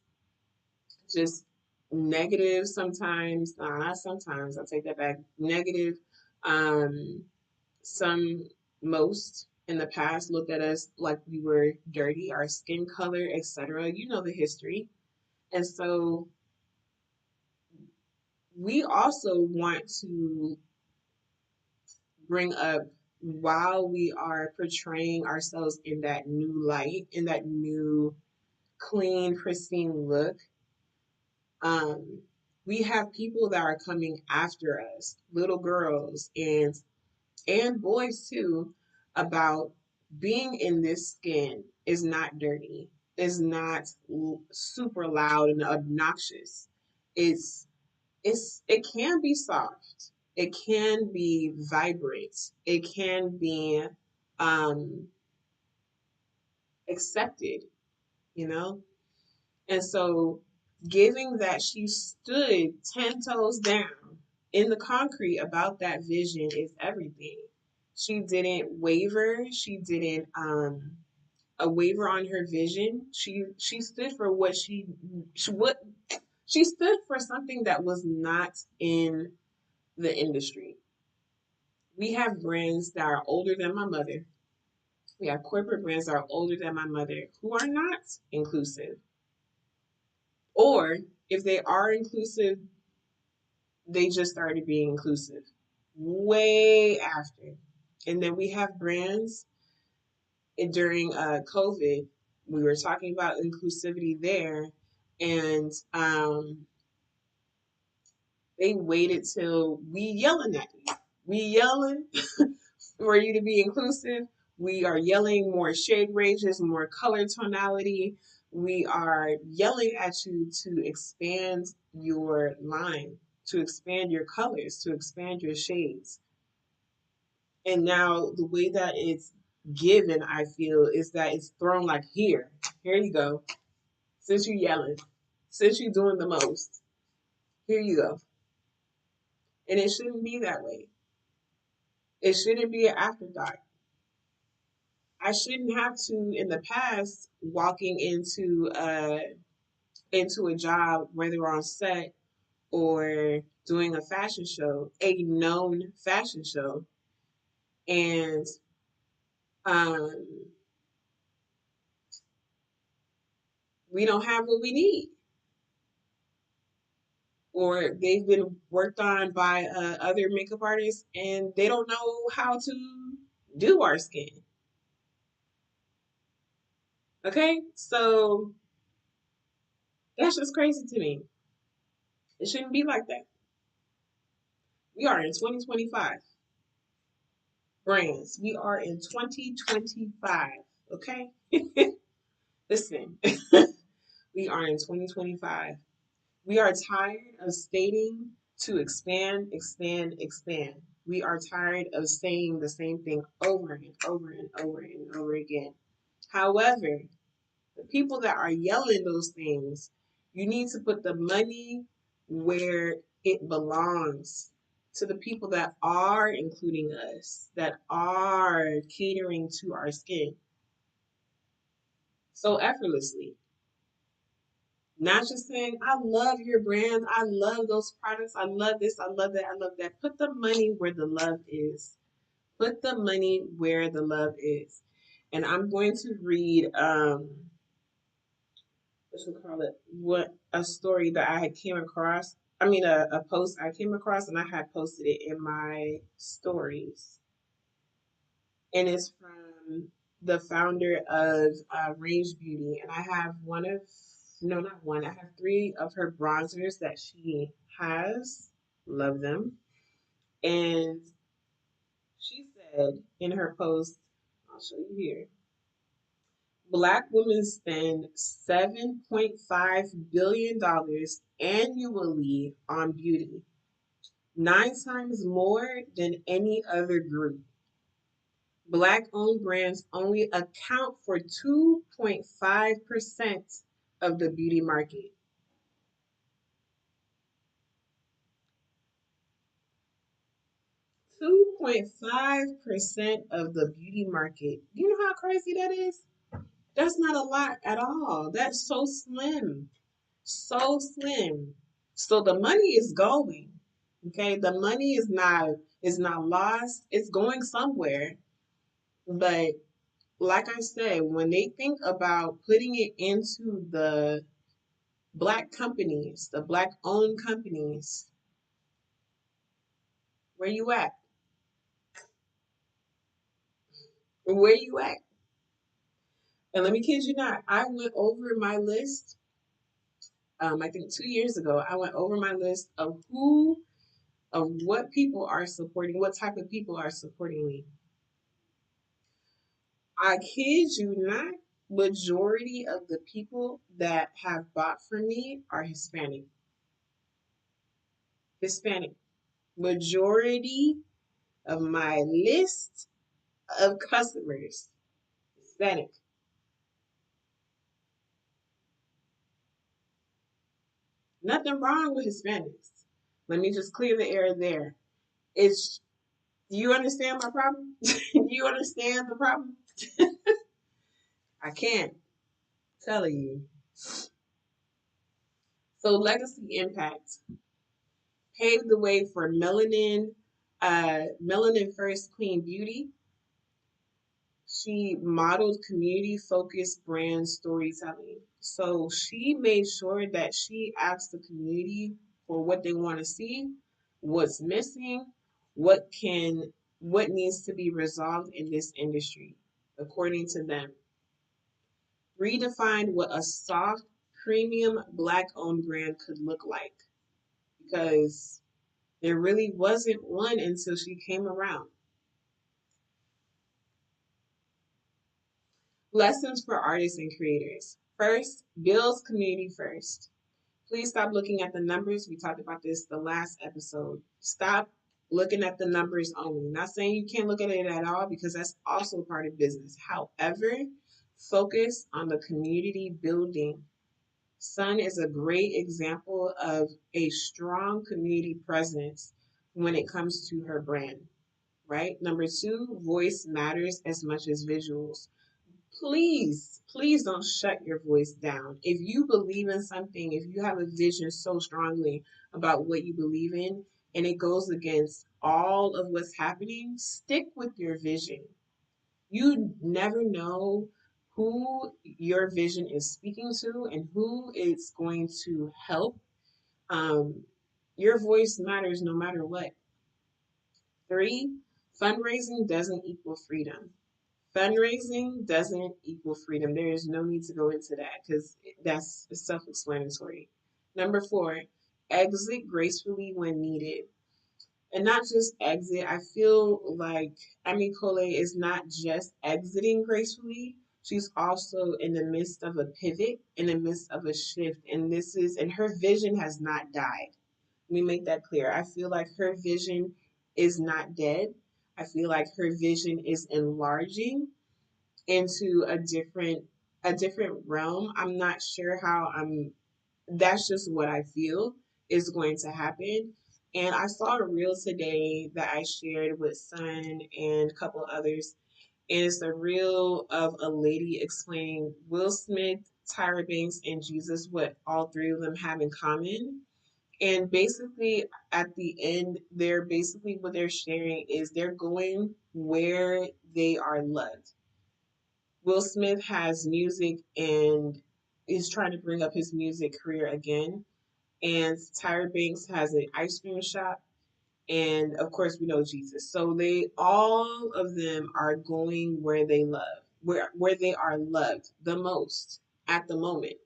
just negative sometimes. Not sometimes, I'll take that back. Negative. Um, some most in the past looked at us like we were dirty, our skin color, etc. You know the history. And so we also want to bring up while we are portraying ourselves in that new light, in that new clean, pristine look, um, we have people that are coming after us, little girls and boys too, about being in this skin is not dirty, is not super loud and obnoxious. It's it can be soft, it can be vibrant, it can be um accepted, you know? And so giving that she stood 10 toes down in the concrete about that vision is everything. She didn't waver. She didn't a waver on her vision. She stood for what what she stood for something that was not in the industry. We have brands that are older than my mother. We have corporate brands that are older than my mother who are not inclusive. Or if they are inclusive, they just started being inclusive way after. And then we have brands during COVID. We were talking about inclusivity there, and they waited till we yelling at you. We yelling for you to be inclusive. We are yelling more shade ranges, more color tonality. We are yelling at you to expand your line, to expand your colors, to expand your shades. And now the way that it's given, I feel, is that it's thrown like, here you go. Since you're yelling, since you're doing the most, here you go. And it shouldn't be that way. It shouldn't be an afterthought. I shouldn't have to, in the past, walking into a job, whether on set or doing a fashion show, a known fashion show, and um, we don't have what we need, or they've been worked on by other makeup artists, and they don't know how to do our skin. Okay, so that's just crazy to me. It shouldn't be like that. We are in 2025. Brands, we are in 2025. Okay? Listen, we are in 2025. We are tired of stating to expand, expand, expand. We are tired of saying the same thing over and over and over and over again. However, the people that are yelling those things, you need to put the money where it belongs, to the people that are including us, that are catering to our skin so effortlessly. Not just saying, I love your brand, I love those products, I love this, I love that, I love that. Put the money where the love is. Put the money where the love is. And I'm going to read what should we call it? What a story that I had came across. I mean, a post I came across, and I had posted it in my stories. And it's from the founder of Range Beauty. And I have one of, no, not one, I have three of her bronzers that she has. Love them. And she said in her post, I'll show you here. Black women spend $7.5 billion annually on beauty, 9 times more than any other group. Black owned brands only account for 2.5% of the beauty market. 2.5% of the beauty market. You know how crazy that is? That's not a lot at all. That's so slim. So slim. So the money is going. Okay, the money is not lost. It's going somewhere. But like I said, when they think about putting it into the black companies, the black owned companies, where you at? Where you at? And let me kid you not, I went over my list. I think 2 years ago, I went over my list of what people are supporting, what type of people are supporting me. I kid you not, majority of the people that have bought from me are Hispanic. Hispanic. Majority of my list of customers, Hispanic. Nothing wrong with Hispanics. Let me just clear the air there. It's, do you understand my problem? Do you understand the problem? I can't tell you. So legacy impact paved the way for melanin first clean beauty. She modeled community focused brand storytelling. So she made sure that she asked the community for what they want to see, what's missing, what can what needs to be resolved in this industry, according to them. Redefined what a soft, premium black owned brand could look like. Because there really wasn't one until she came around. Lessons for artists and creators. First, build community first. Please stop looking at the numbers. We talked about this the last episode. Stop looking at the numbers only. Not saying you can't look at it at all because that's also part of business. However, focus on the community building. Sun is a great example of a strong community presence when it comes to her brand, right? Number two, voice matters as much as visuals. Please don't shut your voice down. If you believe in something, if you have a vision so strongly about what you believe in and it goes against all of what's happening, stick with your vision. You never know who your vision is speaking to and who it's going to help. Um, your voice matters no matter what. Three, fundraising doesn't equal freedom. Fundraising doesn't equal freedom. There is no need to go into that because that's self explanatory. Number four, exit gracefully when needed. And not just exit, I feel like, I mean, Colé is not just exiting gracefully. She's also in the midst of a pivot, in the midst of a shift. And her vision has not died. Let me make that clear. I feel like her vision is not dead. I feel like her vision is enlarging into a different realm. I'm not sure how I'm that's just what I feel is going to happen. And I saw a reel today that I shared with Son and a couple others. And it's a reel of a lady explaining Will Smith, Tyra Banks, and Jesus, what all three of them have in common. And basically, at the end, they're basically what they're sharing is they're going where they are loved. Will Smith has music and is trying to bring up his music career again. And Tyra Banks has an ice cream shop. And of course, we know Jesus. So they all of them are going where they love, where they are loved the most at the moment.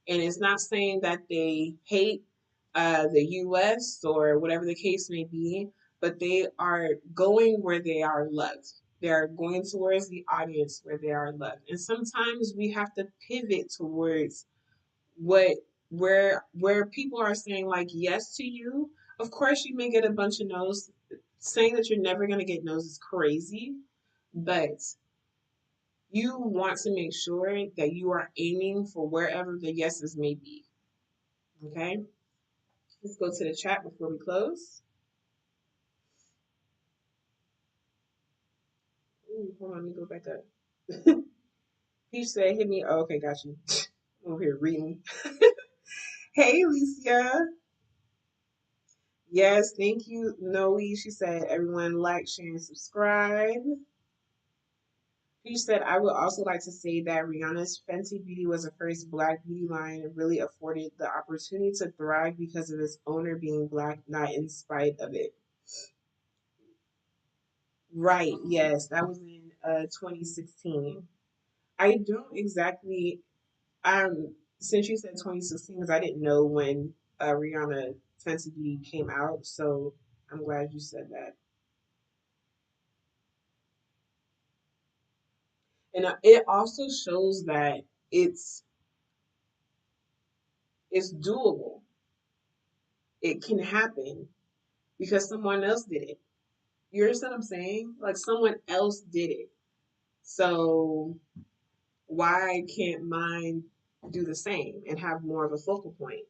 And it's not saying that they hate the U.S. or whatever the case may be, but they are going where they are loved. They are going towards the audience where they are loved. And sometimes we have to pivot towards what where people are saying like yes to you. Of course, you may get a bunch of no's. Saying that you're never going to get no's is crazy, but you want to make sure that you are aiming for wherever the yeses may be. Okay, let's go to the chat before we close. Ooh, hold on, let me go back up. He said, hit me. Oh, okay, got you. Over here reading. Hey, Alicia. Yes, thank you, Noe. She said, everyone like, share, and subscribe. He said, I would also like to say that Rihanna's Fenty Beauty was the first black beauty line and really afforded the opportunity to thrive because of its owner being black, not in spite of it. Right, yes, that was in 2016. I don't exactly, since you said 2016, because I didn't know when Rihanna Fenty Beauty came out, so I'm glad you said that. And it also shows that it's it's doable. It can happen because someone else did it. You understand what I'm saying? Like someone else did it. So why can't mine do the same and have more of a focal point?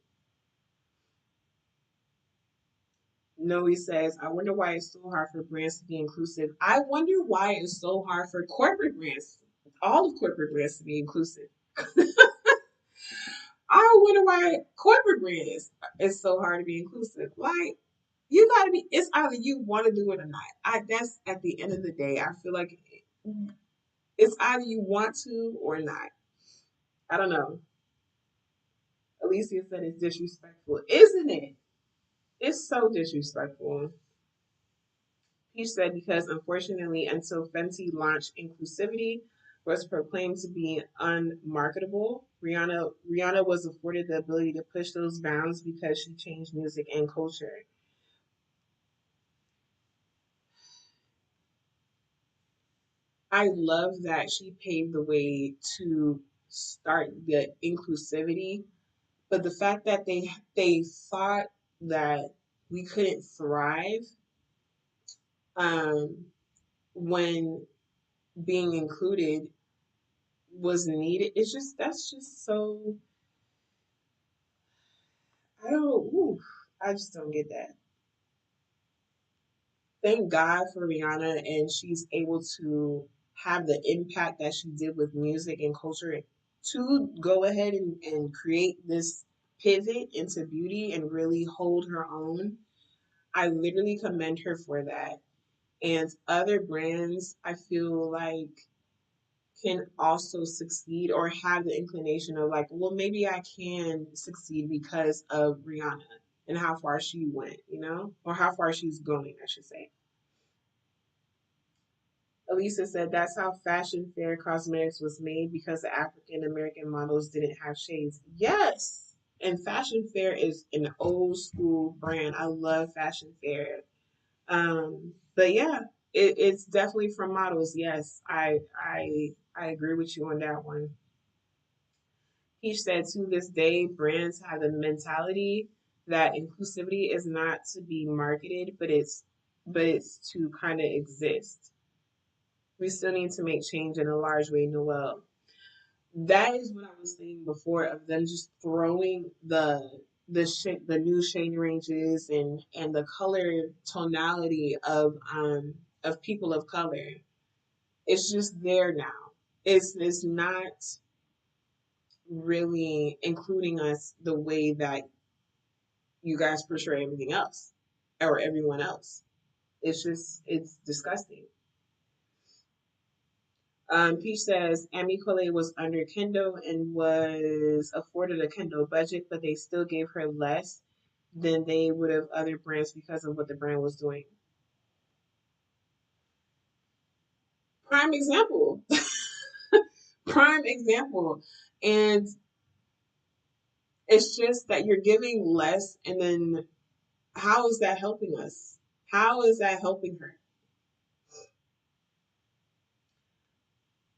Noe says, I wonder why it's so hard for brands to be inclusive. I wonder why it's so hard for corporate brands, all of corporate brands to be inclusive. I wonder why corporate brands is so hard to be inclusive. Like, you gotta be, it's either you want to do it or not. That's at the end of the day, I feel like it's either you want to or not. I don't know. Alicia said it's disrespectful, isn't it? It's so disrespectful. He said because unfortunately, until Fenty launched inclusivity was proclaimed to be unmarketable, Rihanna was afforded the ability to push those bounds because she changed music and culture. I love that she paved the way to start the inclusivity, but the fact that they thought that we couldn't thrive um, when being included was needed. It's just that's just so I don't. Ooh, I just don't get that. Thank God for Rihanna, and she's able to have the impact that she did with music and culture to go ahead and create this pivot into beauty and really hold her own. I literally commend her for that. And other brands, I feel like can also succeed or have the inclination of like, well, maybe I can succeed because of Rihanna and how far she went, or how far she's going, I should say. Elisa said that's how Fashion Fair Cosmetics was made because the African American models didn't have shades. Yes. And Fashion Fair is an old school brand. I love Fashion Fair. But yeah, it's definitely from models. Yes, I agree with you on that one. He said to this day, brands have the mentality that inclusivity is not to be marketed, but it's to kind of exist. We still need to make change in a large way, Noel. That is what I was saying before of them just throwing the new shade ranges and the color tonality of people of color. It's just there now. It's not really including us the way that you guys portray everything else or everyone else. It's disgusting. Peach says Amy Colé was under Kendall and was afforded a Kendall budget, but they still gave her less than they would have other brands because of what the brand was doing. Prime example. Prime example. And it's just that you're giving less, and then how is that helping us? How is that helping her?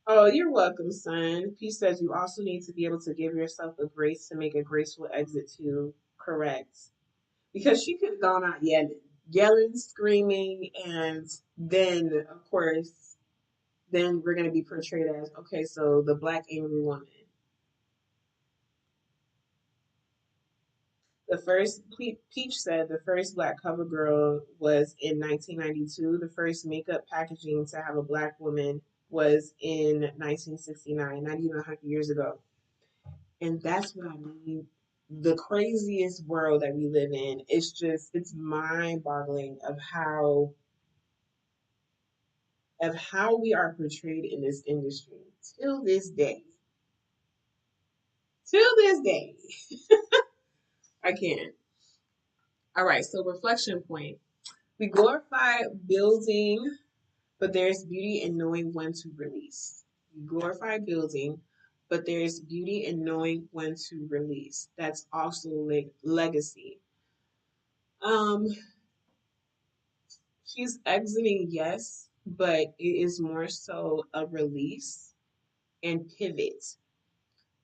Oh, you're welcome, son. Peace says you also need to be able to give yourself the grace to make a graceful exit too. Correct. Because she could have gone out yelling, screaming, and then, of course, then we're going to be portrayed as, okay, so the black angry woman. Peach said the first black cover girl was in 1992. The first makeup packaging to have a black woman was in 1969, not even 100 years ago. And that's what I mean. The craziest world that we live in, it's mind boggling of how we are portrayed in this industry till this day. Till this day. I can't. All right, so reflection point. We glorify building, but there's beauty in knowing when to release. We glorify building, but there's beauty in knowing when to release. That's also legacy. Um, she's exiting, yes, but it is more so a release and pivot.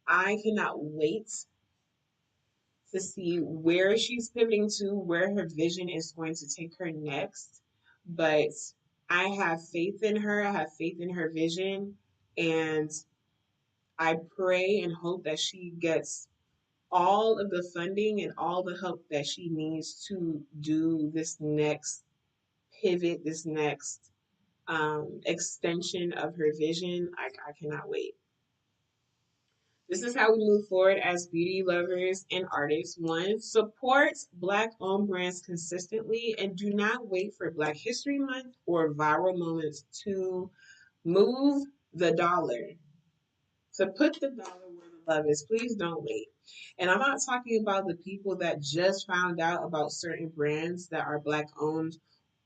I cannot wait to see where she's pivoting to, where her vision is going to take her next. But I have faith in her. I have faith in her vision. And I pray and hope that she gets all of the funding and all the help that she needs to do this next pivot, this next extension of her vision. I cannot wait. This is how we move forward as beauty lovers and artists. One, support Black owned brands consistently and do not wait for Black History Month or viral moments to move the dollar, to put the dollar where the love is. Please don't wait. And I'm not talking about the people that just found out about certain brands that are Black owned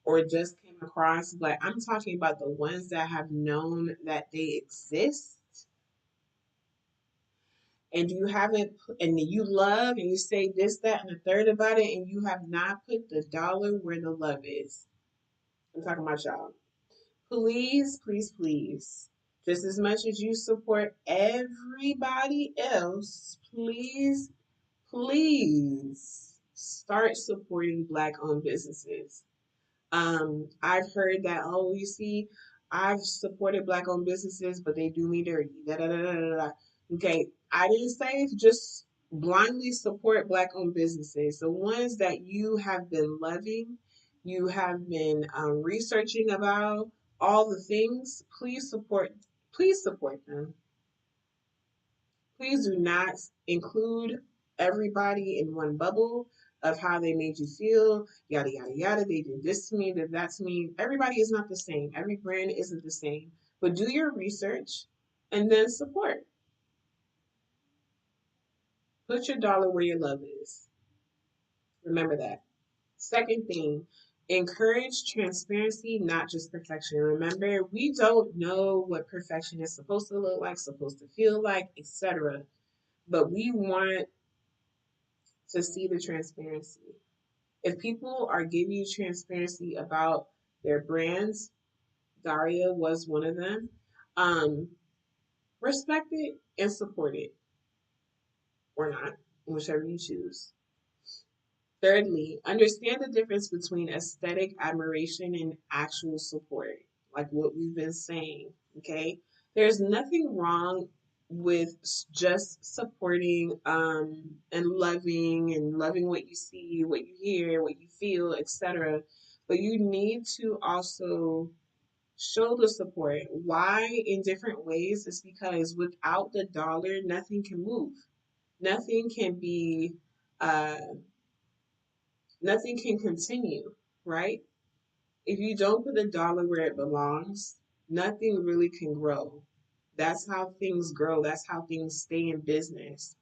or just came across Black. I'm talking about the ones that have known that they exist and you haven't and you love and you say this, that, and the third about it, and you have not put the dollar where the love is. I'm talking about y'all. Please, please, please. Just as much as you support everybody else, please, please start supporting Black owned businesses. I've heard that, oh, you see, I've supported Black owned businesses, but they do me dirty. Da, da, da, da, da, da. Okay, I didn't say just blindly support Black owned businesses. The ones that you have been loving, you have been researching about all the things, please support them. Please do not include everybody in one bubble of how they made you feel, yada, yada, yada. They did this to me, did that to me. Everybody is not the same. Every brand isn't the same. But do your research and then support. Put your dollar where your love is. Remember that. Second thing, encourage transparency, not just perfection. Remember, we don't know what perfection is supposed to look like, supposed to feel like, etc. But we want to see the transparency. If people are giving you transparency about their brands, Daria was one of them, um, respect it and support it or not, whichever you choose. Thirdly, understand the difference between aesthetic admiration and actual support, like what we've been saying. Okay, there's nothing wrong with just supporting and loving what you see, what you hear, what you feel, etc. But you need to also show the support. Why in different ways? Is because without the dollar, nothing can move. Nothing can be uh, nothing can continue, right? If you don't put the dollar where it belongs, nothing really can grow. That's how things grow. That's how things stay in business.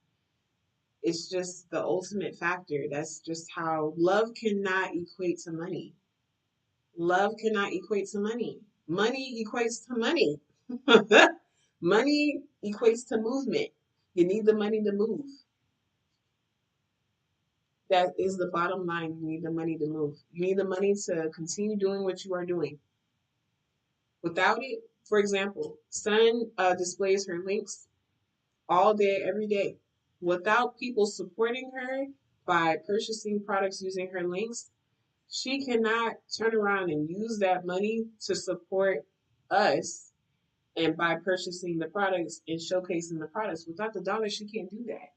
It's just the ultimate factor. That's just how love cannot equate to money. Love cannot equate to money. Money equates to money. Money equates to movement. You need the money to move. That is the bottom line. You need the money to move. You need the money to continue doing what you are doing. Without it, for example, Sun displays her links all day, every day. Without people supporting her by purchasing products using her links, she cannot turn around and use that money to support us and by purchasing the products and showcasing the products. Without the dollar, she can't do that.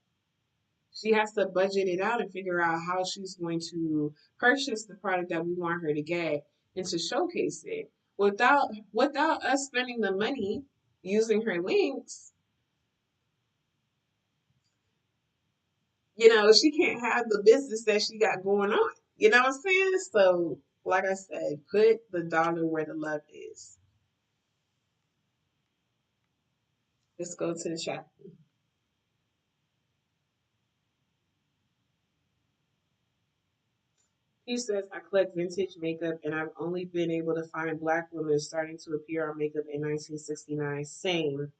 She has to budget it out and figure out how she's going to purchase the product that we want her to get and to showcase it. Without us spending the money using her links, she can't have the business that she got going on. You know what I'm saying? So, like I said, put the dollar where the love is. Let's go to the chat. He says, I collect vintage makeup and I've only been able to find Black women starting to appear on makeup in 1969. Same.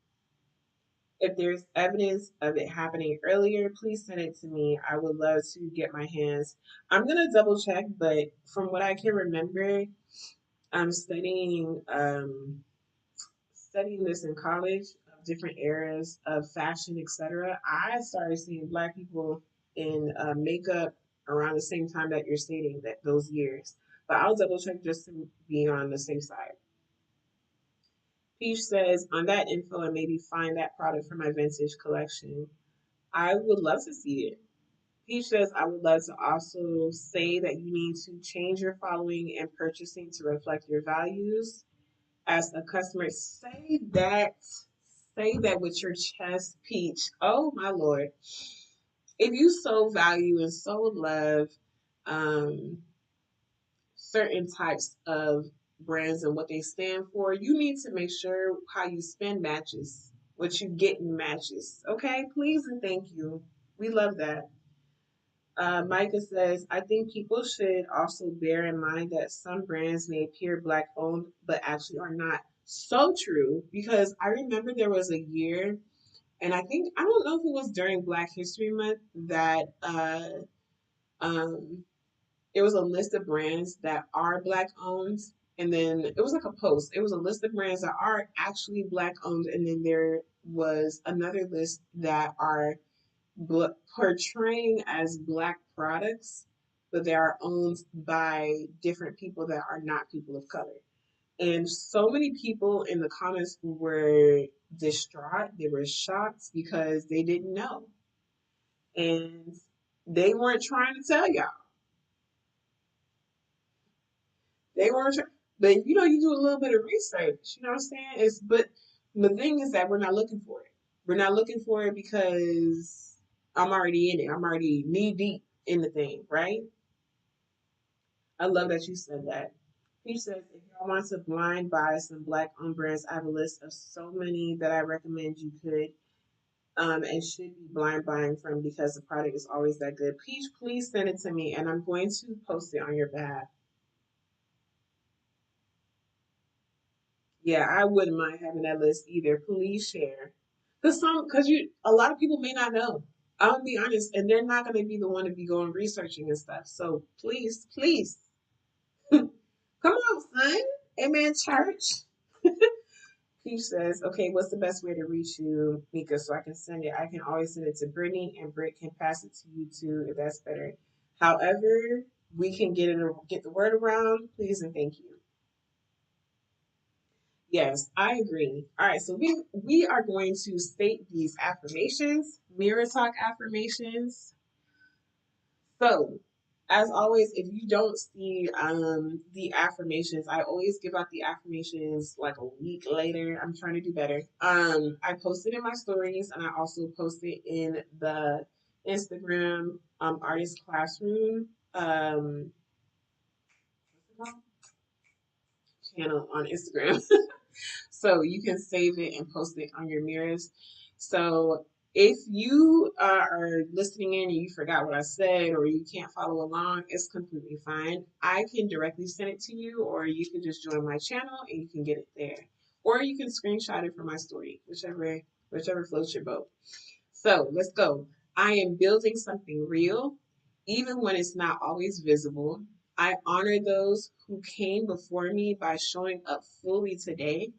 If there's evidence of it happening earlier, please send it to me. I would love to get my hands. I'm gonna double check, but from what I can remember, I'm studying this in college of different eras of fashion, etc. I started seeing Black people in makeup around the same time that you're stating that those years. But I'll double check just to be on the safe side. Peach says, on that info and maybe find that product for my vintage collection. I would love to see it. He says, I would love to also say that you need to change your following and purchasing to reflect your values. As a customer, say that with your chest, Peach. Oh my Lord. If you so value and so love um, certain types of brands and what they stand for, you need to make sure how you spend matches, what you get in matches. Okay, please and thank you. We love that. Micah says, I think people should also bear in mind that some brands may appear black owned, but actually are not. So true, because I remember there was a year, and I don't know if it was during Black History Month, that um, it was a list of brands that are black owned. And then it was like a post. It was a list of brands that are actually black owned. And then there was another list that are portraying as black products, but they are owned by different people that are not people of color. And so many people in the comments were distraught. They were shocked because they didn't know. And they weren't trying to tell y'all. They weren't trying. But you do a little bit of research. You know what I'm saying? But the thing is that we're not looking for it. We're not looking for it because I'm already in it. I'm already knee deep in the thing, right? I love that you said that. He says, if y'all want to blind buy some black owned brands, I have a list of so many that I recommend you could and should be blind buying from because the product is always that good. Peach, please send it to me and I'm going to post it on your behalf. Yeah, I wouldn't mind having that list either. Please share. Because a lot of people may not know. I'll be honest, and they're not going to be the one to be going researching and stuff. So please, please, come on, son. Amen, church. He says, okay, what's the best way to reach you, Mika, so I can send it? I can always send it to Brittany, and Britt can pass it to you too, if that's better. However, we can get the word around. Please and thank you. Yes, I agree. All right, so we are going to state these affirmations, mirror talk affirmations. So, as always, if you don't see the affirmations, I always give out the affirmations like a week later. I'm trying to do better. I post it in my stories, and I also post it in the Instagram artist classroom channel on Instagram. So you can save it and post it on your mirrors. So if you are listening in and you forgot what I said or you can't follow along, it's completely fine. I can directly send it to you, or you can just join my channel and you can get it there. Or you can screenshot it from my story, whichever floats your boat. So let's go. I am building something real, even when it's not always visible. I honor those who came before me by showing up fully today.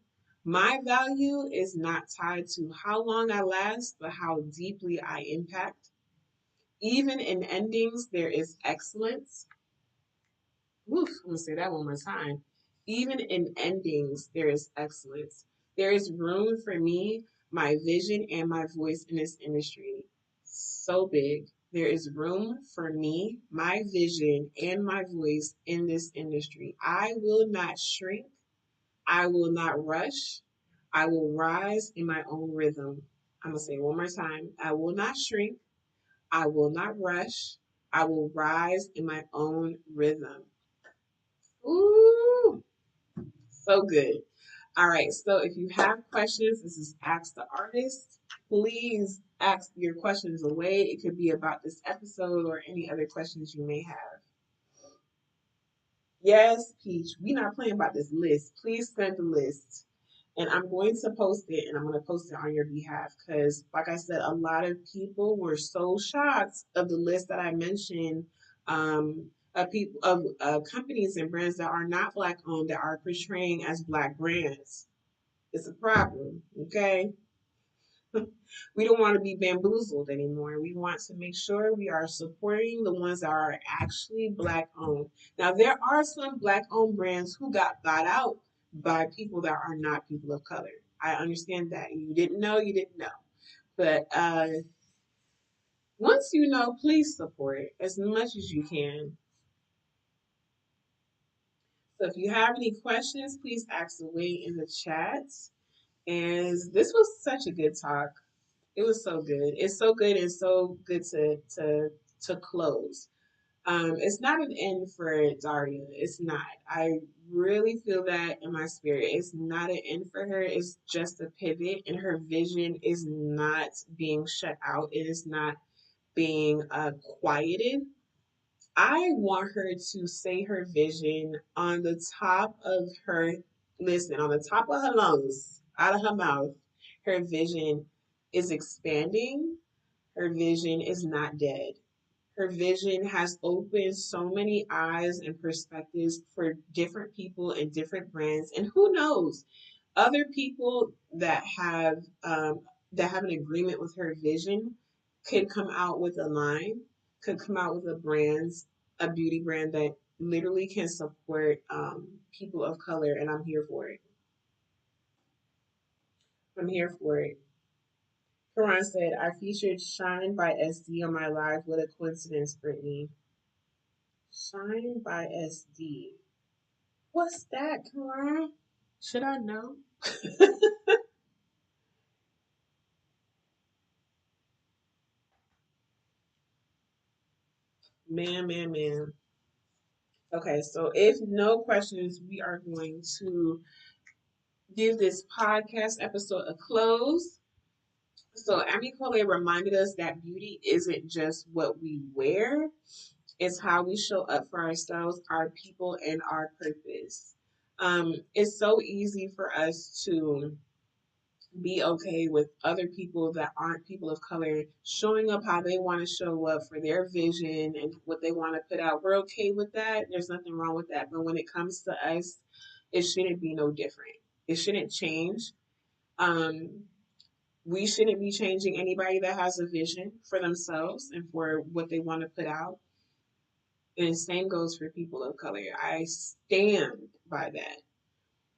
My value is not tied to how long I last, but how deeply I impact. Even in endings, there is excellence. Woof, I'm gonna say that one more time. Even in endings, there is excellence. There is room for me, my vision, and my voice in this industry. So big. There is room for me, my vision, and my voice in this industry. I will not shrink. I will not rush. I will rise in my own rhythm. I'm going to say it one more time. I will not shrink. I will not rush. I will rise in my own rhythm. Ooh, so good. All right. So if you have questions, this is Ask the Artist. Please ask your questions away. It could be about this episode or any other questions you may have. Yes, Peach, we not playing about this list. Please send the list. And I'm going to post it and I'm going to post it on your behalf because, like I said, a lot of people were so shocked of the list that I mentioned of people of companies and brands that are not black owned that are portraying as black brands. It's a problem, okay? We don't want to be bamboozled anymore. We want to make sure we are supporting the ones that are actually black owned. Now, there are some black owned brands who got bought out by people that are not people of color. I understand that. You didn't know, you didn't know. But Once you know, please support as much as you can. So if you have any questions, please ask away in the chat. And this was such a good talk. It was so good. It's so good and so good to close. It's not an end for Daria. It's not. I really feel that in my spirit. It's not an end for her. It's just a pivot, and her vision is not being shut out. It is not being quieted. I want her to say her vision on the top of her, listen, on the top of her lungs, out of her mouth. Her vision is expanding. Her vision is not dead. Her vision has opened so many eyes and perspectives for different people and different brands. And who knows, other people that have an agreement with her vision could come out with a line, could come out with a beauty brand that literally can support people of color. And I'm here for it. I'm here for it. Karan said, I featured Shine by SD on my live. What a coincidence, Brittany. Shine by SD. What's that, Karan? Should I know? Man, man, man. Okay, so if no questions, we are going to give this podcast episode a close. So, Amy Colé reminded us that beauty isn't just what we wear, it's how we show up for ourselves, our people, and our purpose. It's so easy for us to be okay with other people that aren't people of color showing up how they want to show up for their vision and what they want to put out. We're okay with that. There's nothing wrong with that. But when it comes to us, it shouldn't be no different. It shouldn't change. Um, we shouldn't be changing anybody that has a vision for themselves and for what they want to put out. And the same goes for people of color. I stand by that.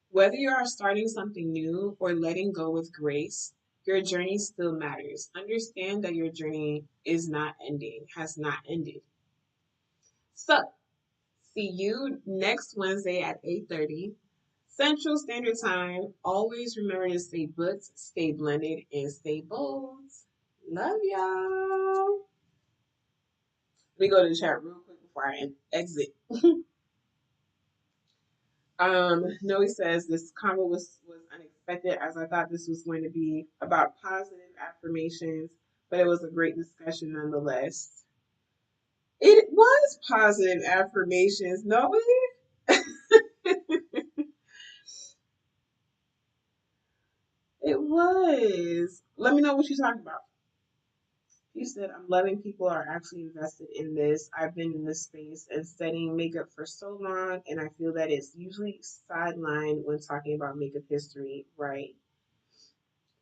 Whether you are starting something new or letting go with grace, your journey still matters. Understand that your journey is not ending, has not ended. So, see you next Wednesday at 8:30 Central Standard Time. Always remember to stay booked, stay blended, and stay bold. Love y'all. Let me go to the chat real quick before I exit. Noe says this convo was unexpected as I thought this was going to be about positive affirmations, but it was a great discussion nonetheless. It was positive affirmations, Noe. It was. Let me know what you're talking about. You said I'm loving people are actually invested in this. I've been in this space and studying makeup for so long, and I feel that it's usually sidelined when talking about makeup history, right?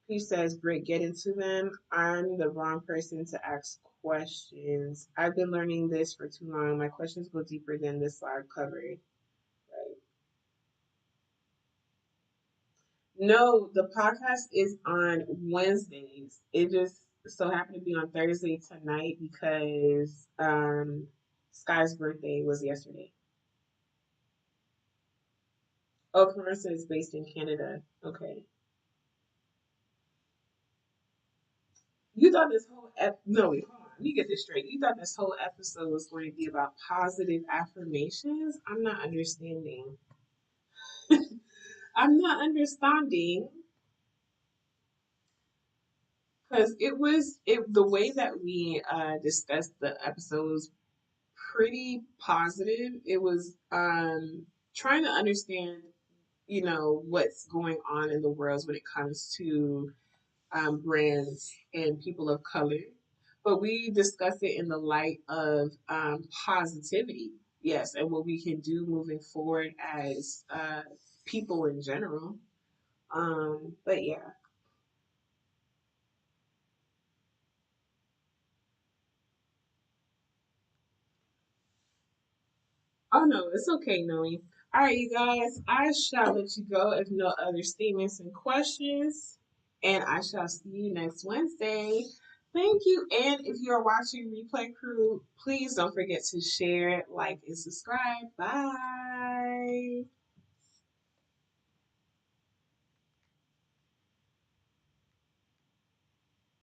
He says, great, get into them. I'm the wrong person to ask questions. I've been learning this for too long. My questions go deeper than this slide covered. Right. No, the podcast is on Wednesdays. It just so happened to be on Thursday tonight because Sky's birthday was yesterday. Oh, Clarissa is based in Canada. Okay. You thought this whole no, wait, hold on. Let me get this straight. You thought this whole episode was going to be about positive affirmations? I'm not understanding. I'm not understanding because the way that we discussed the episode was pretty positive. It was trying to understand, what's going on in the world when it comes to brands and people of color. But we discuss it in the light of positivity, yes, and what we can do moving forward as people in general. But yeah. Oh no, it's okay, Noe. All right, you guys, I shall let you go if no other statements and questions. And I shall see you next Wednesday. Thank you. And if you are watching Replay Crew, please don't forget to share, like, and subscribe. Bye.